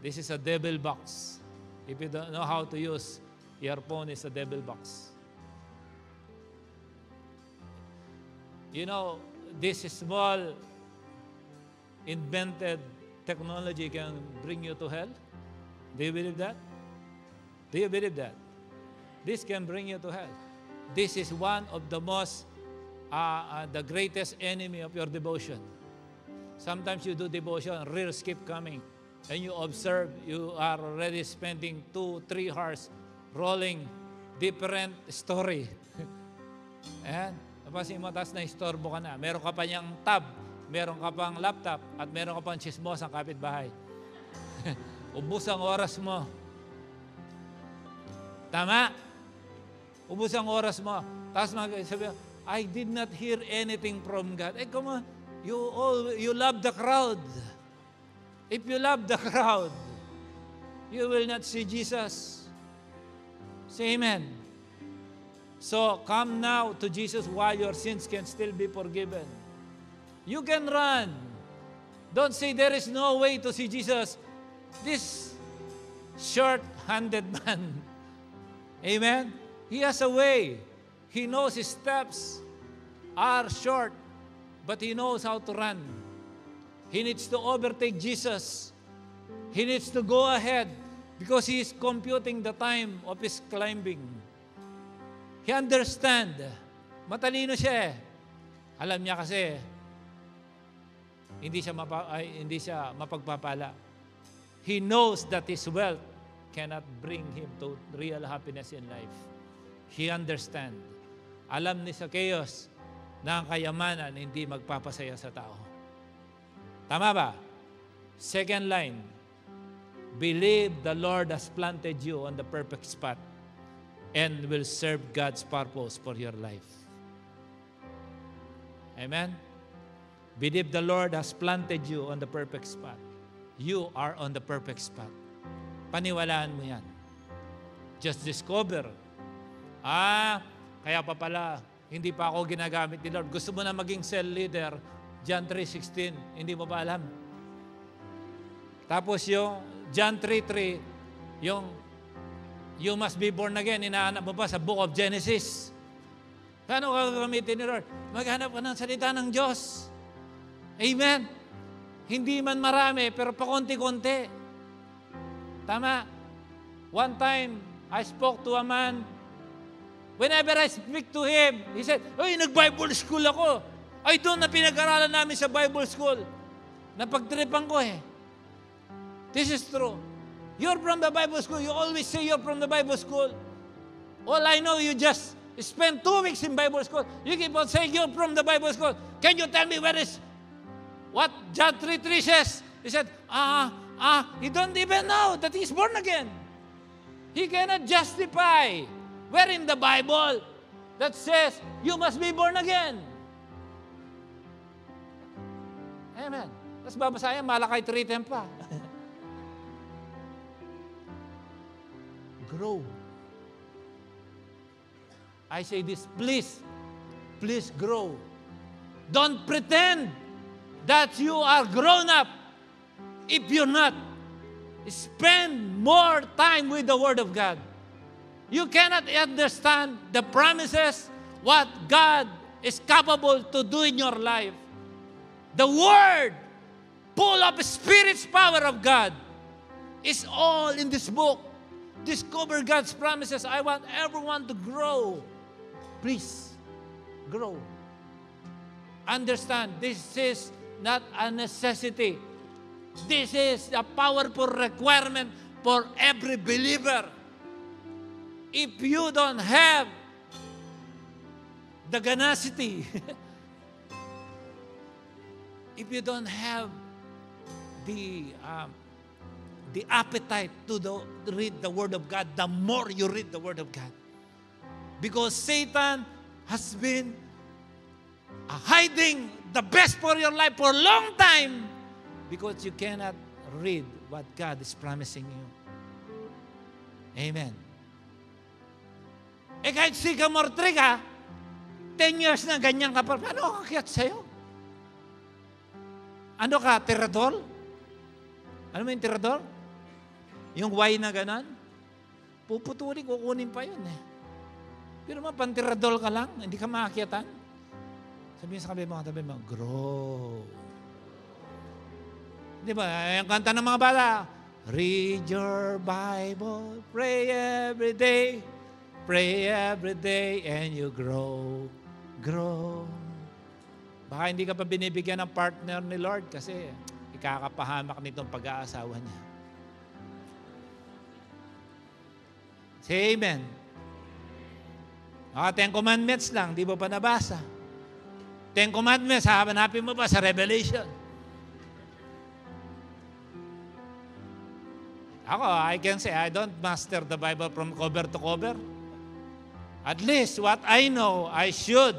This is a devil box. If you don't know how to use, your phone is a devil box. You know, this small invented technology can bring you to hell. Do you believe that? Do you believe that? This can bring you to hell. This is one of the most, the greatest enemy of your devotion. Sometimes you do devotion, reels keep coming, and you observe, you are already spending 2-3 hours rolling different story. And napansin mo, tas na-istorbo ka na. Meron ka pa niyang tab, meron ka pang laptop, at meron ka pang chismos ang kapitbahay. Ubus ang oras mo. Tama? Ubus ang oras mo. Tapos sabi, I did not hear anything from God. Eh, come on. You love the crowd. If you love the crowd, you will not see Jesus. Say amen. So, come now to Jesus while your sins can still be forgiven. You can run. Don't say there is no way to see Jesus. This short-handed man, amen? He has a way. He knows his steps are short, but he knows how to run. He needs to overtake Jesus. He needs to go ahead because he is computing the time of his climbing. He understands. Matalino siya eh. Alam niya kasi, hindi siya mapagpapala. He knows that his wealth cannot bring him to real happiness in life. He understands. Alam ni Zacchaeus na ang kayamanan hindi magpapasaya sa tao. Tama ba? Second line, believe the Lord has planted you on the perfect spot and will serve God's purpose for your life. Amen? Believe the Lord has planted you on the perfect spot. You are on the perfect spot. Paniwalaan mo yan. Just discover. Kaya pa pala, hindi pa ako ginagamit ni Lord. Gusto mo na maging cell leader, John 3:16, hindi mo pa alam. Tapos yung John 3:3, yung you must be born again, inaanap mo pa sa book of Genesis. Paano ka gagamitin ni Lord? Maghanap ka ng salita ng Diyos. Amen? Hindi man marami, pero pakonti-konti. Tama? One time, I spoke to a man. Whenever I speak to him, he said, nag-Bible school ako. Ay, doon na pinag-aralan namin sa Bible school. Napagtripan ko eh. This is true. You're from the Bible school. You always say you're from the Bible school. All I know, you just spent 2 weeks in Bible school. You keep on saying you're from the Bible school. Can you tell me where is what John 3:3 says? He said, he don't even know that he's born again. He cannot justify where in the Bible that says you must be born again. Amen. Tapos babasahin, Malakay 3:10 pa. Grow. I say this, please grow. Don't pretend that you are grown up if you're not. Spend more time with the Word of God. You cannot understand the promises, what God is capable to do in your life. The Word, full of Spirit's power of God, is all in this book. Discover God's promises. I want everyone to grow. Please, grow. Understand, this is not a necessity. This is a powerful requirement for every believer. If you don't have the tenacity, if you don't have the appetite to read the Word of God, the more you read the Word of God. Because Satan has been hiding the best for your life for a long time because you cannot read what God is promising you. Amen. Kahit sycamore tree ka, 10 years na ganyan ka pa, paano kakyat sa'yo? Ano ka, tirador? Ano mo yung tirador? Yung Y na ganon? Puputuli, kukunin pa yun eh. Pero pantirador ka lang, hindi ka maakyatan. Sabihin sa katabi mo, grow. Di ba? Yung kanta ng mga bata, read your Bible, pray every day, and you grow. Baka hindi ka pa binibigyan ng partner ni Lord kasi ikakapahamak nitong pag-aasawa niya. Say amen. 10 commandments lang, di mo pa nabasa. 10 commandments, hanapin mo pa sa Revelation. Ako, I can say, I don't master the Bible from cover to cover. At least, what I know, I should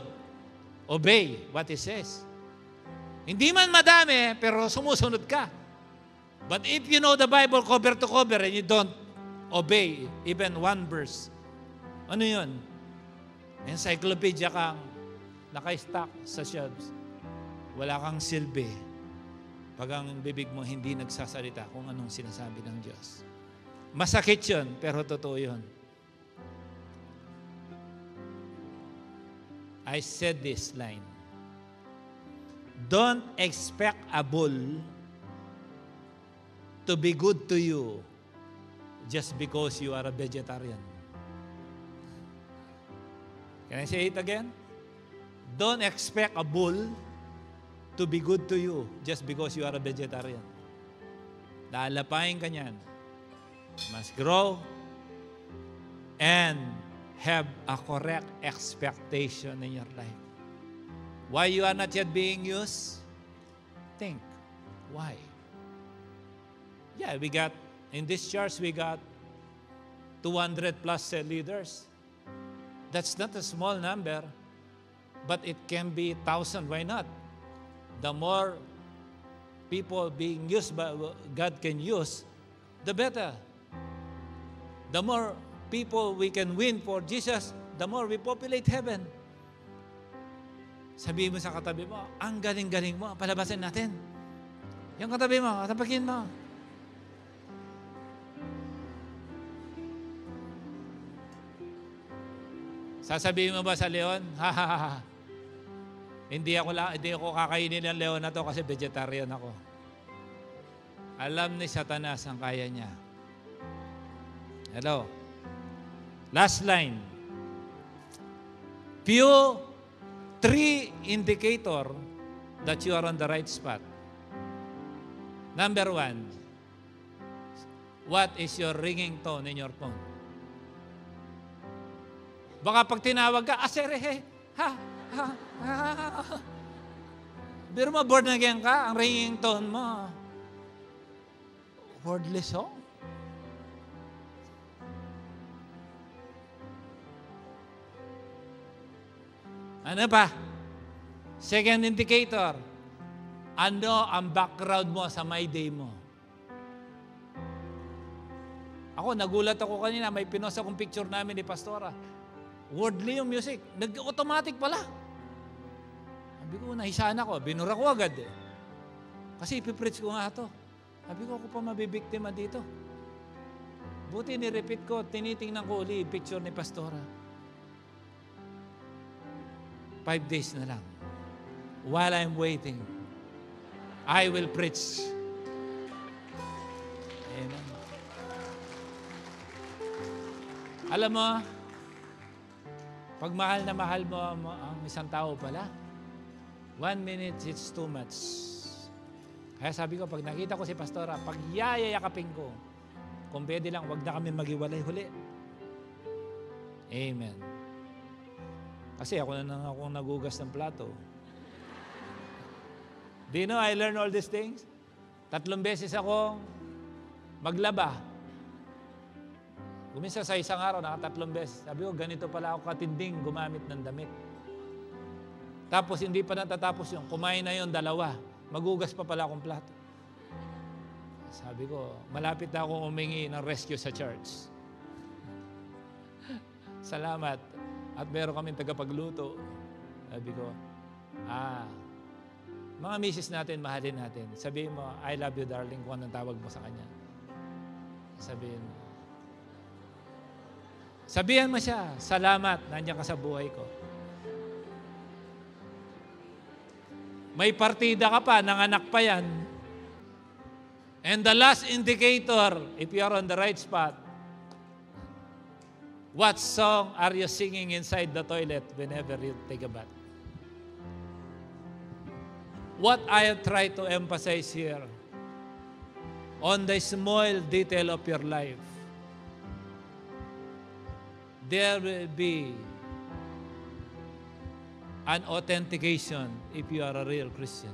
obey what it says. Hindi man madami, pero sumusunod ka. But if you know the Bible cover to cover and you don't obey even one verse, ano yun? Encyclopedia kang naka-stock sa shelves. Wala kang silbi pag ang bibig mo hindi nagsasalita kung anong sinasabi ng Diyos. Masakit yun, pero totoo yun. I said this line. Don't expect a bull to be good to you just because you are a vegetarian. Can I say it again? Don't expect a bull to be good to you just because you are a vegetarian. Lalapain ka niyan. Must grow and have a correct expectation in your life. Why you are not yet being used? Think. Why? Yeah, in this church, we got 200 plus cell leaders. That's not a small number, but it can be 1,000. Why not? The more people being used by God can use, the better. The more people we can win for Jesus, the more we populate heaven. Sabihin mo sa katabi mo, ang galing-galing mo, palabasin natin. Yung katabi mo, katapakin mo. Sasabihin mo ba sa leon? Hindi ako kakainin ng leon na to kasi vegetarian ako. Alam ni Satanas ang kaya niya. Hello. Last line. Few 3 indicator that you are on the right spot. Number 1, What is your ringing tone in your phone? Baka pag tinawag ka, asere, ha, ha, ha. Pero ma-born again ka, ang ringing tone mo, wordless song. Ano pa? Second indicator, ano ang background mo sa my day mo? Ako, nagulat ako kanina, may pinost akong picture namin ni Pastora. Wordly yung music. Nag-automatic pala. Sabi ko, nahisaan ako. Binura ko agad eh. Kasi ipipreach ko nga ito. Sabi ko, ako pa mabibiktima dito. Buti ni-repeat ko, tinitingnan ko uli yung picture ni Pastora. 5 days na lang. While I'm waiting, I will preach. Amen. Alam mo, pag mahal na mahal mo ang isang tao pala, 1 minute, it's too much. Kaya sabi ko, pag nakita ko si Pastora, pag yayayakapin ko, kung pwede lang, wag na kami maghiwalay huli. Amen. Kasi ako na akong nagugas ng plato. Do you know, I learned all these things? 3 beses akong maglaba. Kumisa sa isang araw, 3 beses. Sabi ko, ganito pala ako katinding gumamit ng damit. Tapos hindi pa natatapos yung kumain na yung 2. Magugas pa pala akong plato. Sabi ko, malapit na akong humingi ng rescue sa church. Salamat. At meron kaming tagapagluto. Sabi ko, mga misis natin, mahalin natin. Sabihin mo, I love you darling, kung anong tawag mo sa kanya. Sabihan mo siya, salamat, nandiyan ka sa buhay ko. May partida ka pa, nanganak pa yan. And the last indicator, if you are on the right spot, what song are you singing inside the toilet whenever you take a bath? What I have tried to emphasize here, on the small detail of your life, there will be an authentication if you are a real Christian.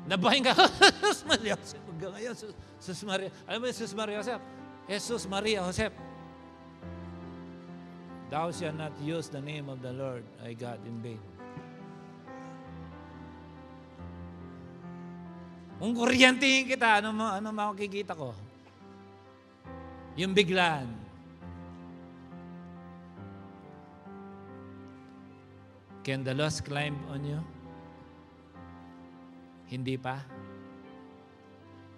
Nabahin ka, Jesus Maria Josep. Hanggang ngayon, Jesus Maria. Alam mo, Jesus Maria Josep? Jesus Maria Josep. Thou shalt not use the name of the Lord thy God in vain. Kung kuryantihin kita, ano makikita ko? Yung biglaan. Can the lost climb on you? Hindi pa?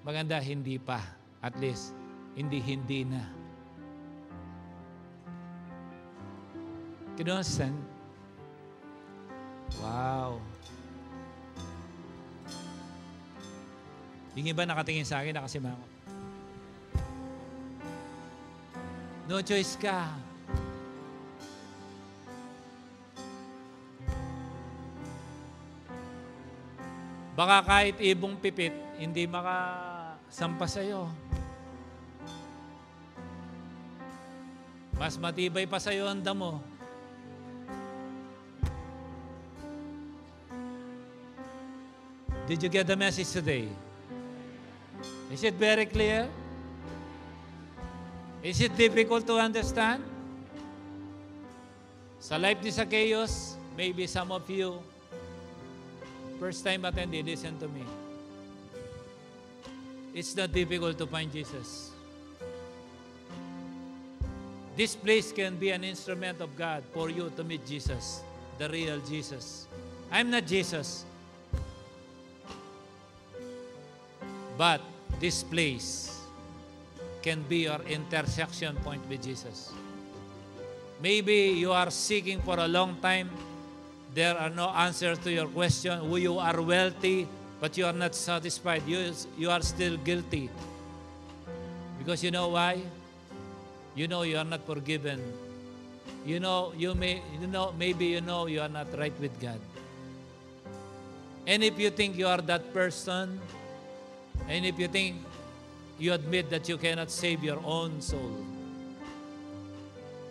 Maganda, hindi pa. At least, hindi na. Can you understand? Wow. Yung iba nakatingin sa akin, nakasimangot. No choice ka. Baka kahit ibong pipit, hindi makasampa sa'yo. Mas matibay pa sa'yo ang damo. Did you get the message today? Is it very clear? Is it difficult to understand? Sa life ni Zacchaeus, maybe some of you, first time attendee, listen to me. It's not difficult to find Jesus. This place can be an instrument of God for you to meet Jesus, the real Jesus. I'm not Jesus. But this place can be your intersection point with Jesus. Maybe you are seeking for a long time. There are no answers to your question. You are wealthy, but you are not satisfied. You are still guilty. Because you know why? You know you are not forgiven. Maybe you know you are not right with God. And if you think you are that person, And if you think you admit that you cannot save your own soul,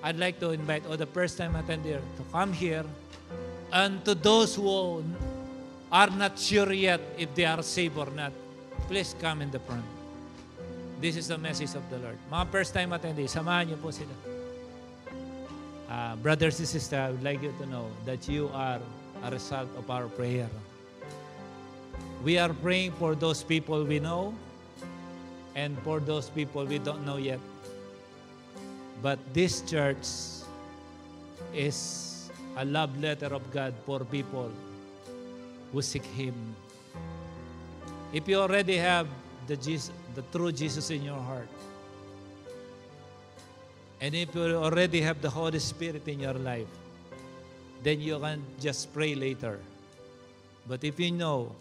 I'd like to invite all the first-time attender to come here, and to those who are not sure yet if they are saved or not, please come in the front. This is the message of the Lord. Mga first-time attendees, samahan niyo po sila. Brothers and sisters, I would like you to know that you are a result of our prayer. We are praying for those people we know and for those people we don't know yet. But this church is a love letter of God for people who seek Him. If you already have the true Jesus in your heart, and if you already have the Holy Spirit in your life, then you can just pray later. But if you know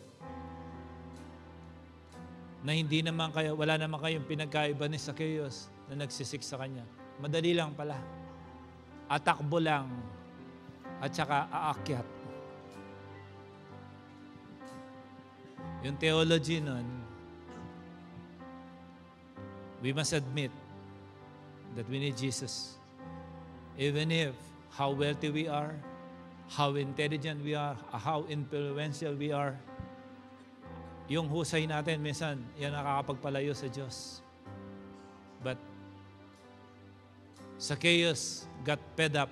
na hindi naman kayo, wala naman kayong pinagkaiba ni Zacchaeus na nagsisik sa Kanya, madali lang pala. Atakbo lang at saka aakyat. Yung theology nun, we must admit that we need Jesus. Even if how wealthy we are, how intelligent we are, how influential we are, yung husay natin, minsan, yan nakakapagpalayo sa Diyos. But Zacchaeus got fed up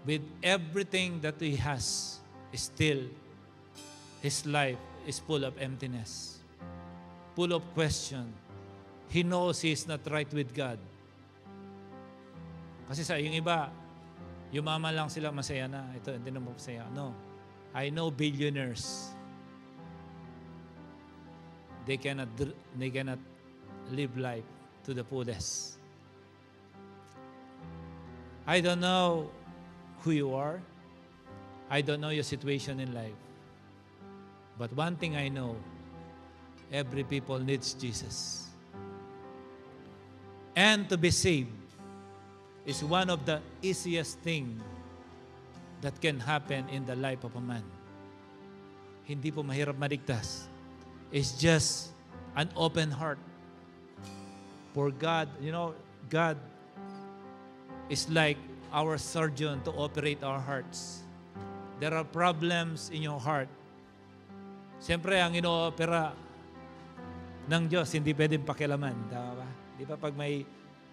with everything that he has. Still, his life is full of emptiness, full of question. He knows he's not right with God. Kasi sa yung iba, yumaman lang sila, masaya na. Ito, hindi na masaya. No. I know billionaires. They cannot live life to the fullest. I don't know who you are. I don't know your situation in life. But one thing I know, every people needs Jesus. And to be saved is one of the easiest thing that can happen in the life of a man. Hindi po mahirap maligtas. It's just an open heart. For God, you know, God is like our surgeon to operate our hearts. There are problems in your heart. Siyempre, ang ino-opera ng Diyos, hindi pwedeng pakialaman. Tama ba? Di ba pag may,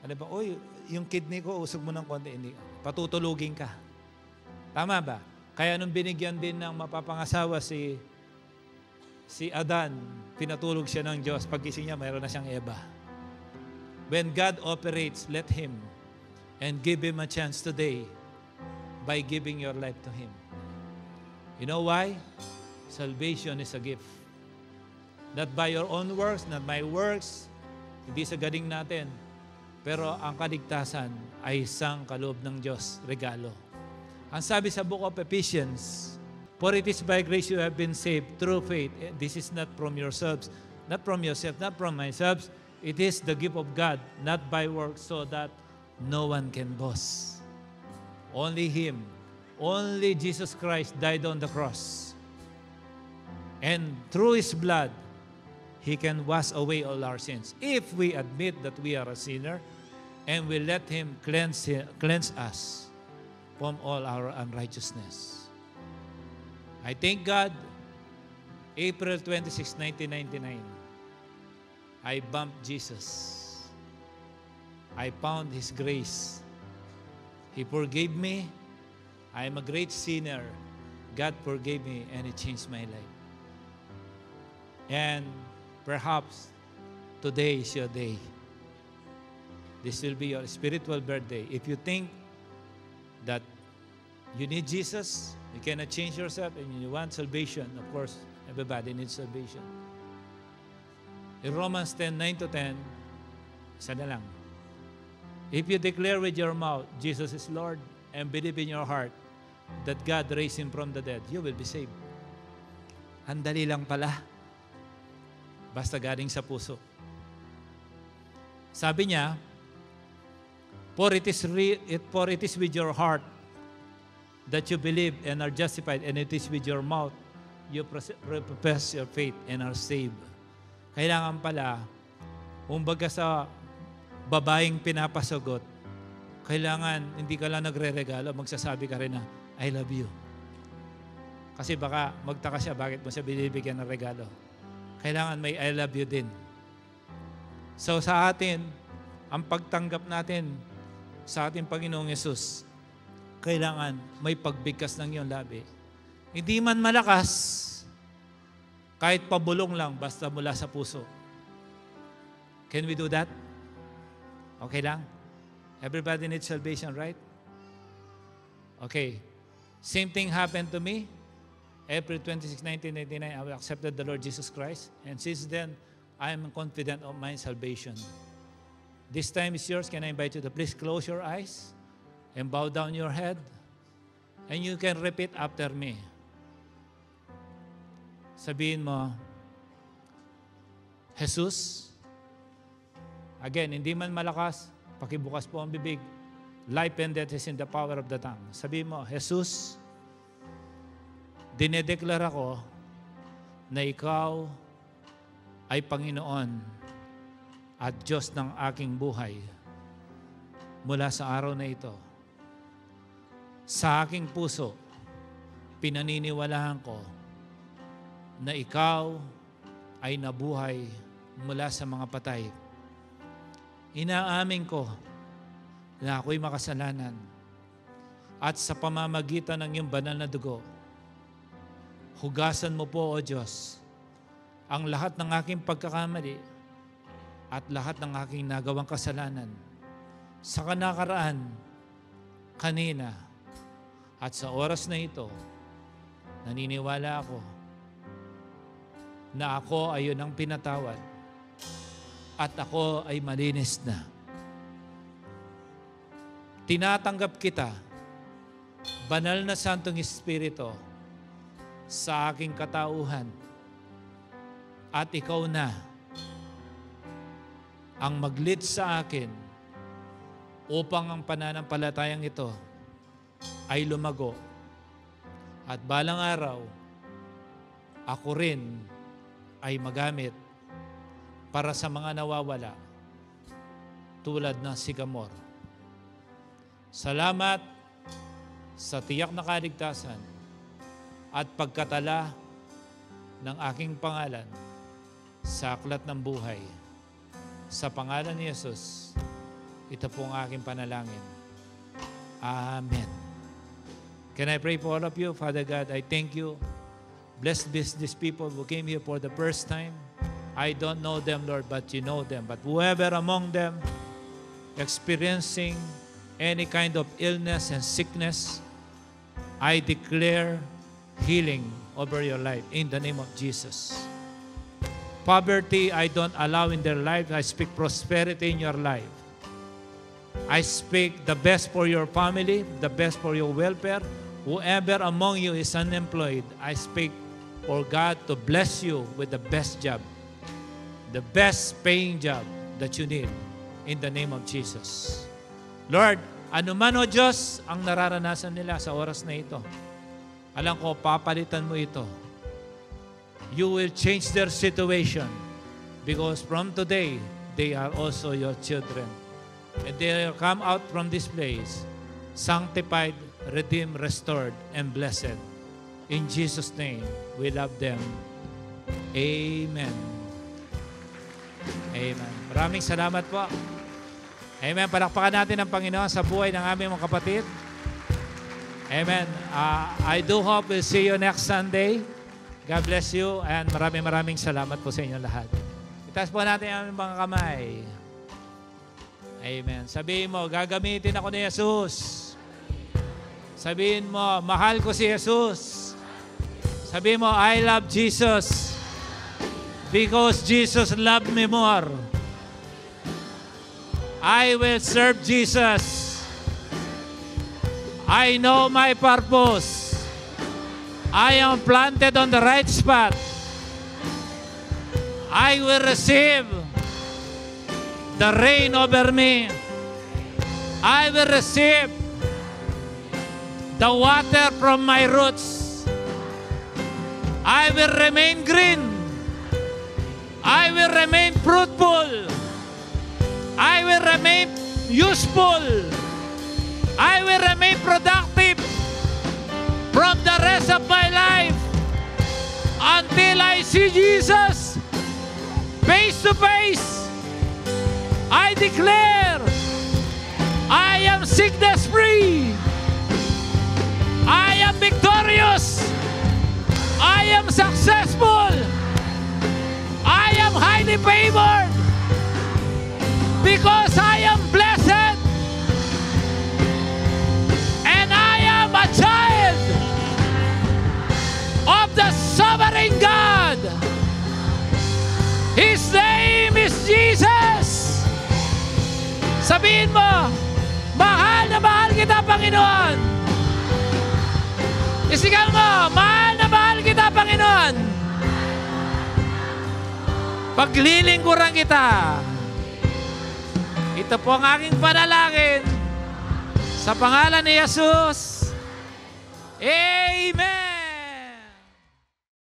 ano ba, oy, yung kidney ko, usog mo ng konti, hindi, patutulugin ka. Tama ba? Kaya nung binigyan din ng mapapangasawa si Adan, pinatulog siya ng Diyos. Paggising niya, mayroon na siyang Eva. When God operates, let Him and give Him a chance today by giving your life to Him. You know why? Salvation is a gift. Not by your own works, not by works, hindi sa galing natin. Pero ang kaligtasan ay isang kaloob ng Diyos, regalo. Ang sabi sa book of Ephesians, for it is by grace you have been saved through faith. This is not from yourselves, not from yourself, not from myself. It is the gift of God, not by works, so that no one can boast. Only Him, only Jesus Christ died on the cross. And through His blood, He can wash away all our sins. If we admit that we are a sinner, and we let Him cleanse us from all our unrighteousness. I thank God, April 26, 1999, I bumped Jesus. I found His grace. He forgave me. I am a great sinner. God forgave me and He changed my life. And perhaps today is your day. This will be your spiritual birthday. If you think that you need Jesus, you cannot change yourself, and you want salvation, of course, everybody needs salvation. In Romans 10, 9-10, isa na lang. If you declare with your mouth, Jesus is Lord, and believe in your heart that God raised Him from the dead, you will be saved. Ang dali lang pala. Basta galing sa puso. Sabi niya, for it is with your heart that you believe and are justified, and it is with your mouth you profess your faith and are saved. Kailangan pala, kumbaga sa babaeng pinapasagot, kailangan hindi ka lang nagre-regalo, magsasabi ka rin na, I love you. Kasi baka magtaka siya, bakit mo siya binibigyan ng regalo? Kailangan may I love you din. So sa atin, ang pagtanggap natin sa ating Panginoong Yesus, kailangan may pagbigkas ng iyong labi. Hindi man malakas, kahit pabulong lang, basta mula sa puso. Can we do that? Okay lang? Everybody needs salvation, right? Okay. Same thing happened to me. April 26, 1999, I accepted the Lord Jesus Christ. And since then, I am confident of my salvation. This time is yours. Can I invite you to please close your eyes and bow down your head? And you can repeat after me. Sabihin mo, Jesus, again, hindi man malakas, pakibukas po ang bibig. Life and death is in the power of the tongue. Sabihin mo, Jesus, dinedeklara ko na ikaw ay Panginoon at Diyos ng aking buhay mula sa araw na ito. Sa aking puso, pinaniniwalaan ko na ikaw ay nabuhay mula sa mga patay. Inaamin ko na ako'y makasalanan at sa pamamagitan ng iyong banal na dugo, hugasan mo po, O Diyos, ang lahat ng aking pagkakamali at lahat ng aking nagawang kasalanan sa nakaraan, kanina, at sa oras na ito, naniniwala ako na ako ay yun ang pinatawad at ako ay malinis na. Tinatanggap kita, banal na Santong Espiritu, sa aking katauhan at ikaw na ang mag-lead sa akin upang ang pananampalatayang ito ay lumago at balang araw ako rin ay magamit para sa mga nawawala tulad ng sigamor. Salamat sa tiyak na kaligtasan at pagkatala ng aking pangalan sa aklat ng buhay. Sa pangalan ni Jesus, ito po ang aking panalangin. Amen. Can I pray for all of you? Father God, I thank you. Bless these people who came here for the first time. I don't know them, Lord, but you know them. But whoever among them experiencing any kind of illness and sickness, I declare healing over your life in the name of Jesus. Poverty, I don't allow in their life. I speak prosperity in your life. I speak the best for your family, the best for your welfare. Whoever among you is unemployed, I speak for God to bless you with the best job, the best paying job that you need in the name of Jesus. Lord, ano man o Diyos ang nararanasan nila sa oras na ito, alam ko, papalitan mo ito. You will change their situation because from today, they are also your children. And they will come out from this place sanctified, redeemed, restored, and blessed. In Jesus' name, we love them. Amen. Amen. Maraming salamat po. Amen. Palakpakan natin ang Panginoon sa buhay ng aming mga kapatid. Amen. I do hope we'll see you next Sunday. God bless you and maraming salamat po sa inyo lahat. Itaas po natin ang aming mga kamay. Amen. Sabihin mo, gagamitin ako ni Jesus. Sabihin mo, mahal ko si Jesus. Sabihin mo, I love Jesus. Because Jesus loved me more. I will serve Jesus. I know my purpose. I am planted on the right spot. I will receive the rain over me. I will receive the water from my roots. I will remain green. I will remain fruitful. I will remain useful. I will remain productive from the rest of my life until I see Jesus face to face. I declare I am sickness free. I am victorious. I am successful. I am highly favored because I am blessed and I am a child of the sovereign God. His name is Jesus. Sabihin mo, mahal na mahal kita, Panginoon. Isigaw mo, mahal na mahal kita, Panginoon. Paglilingkuran kita. Ito po ang aking panalangin sa pangalan ni Jesus.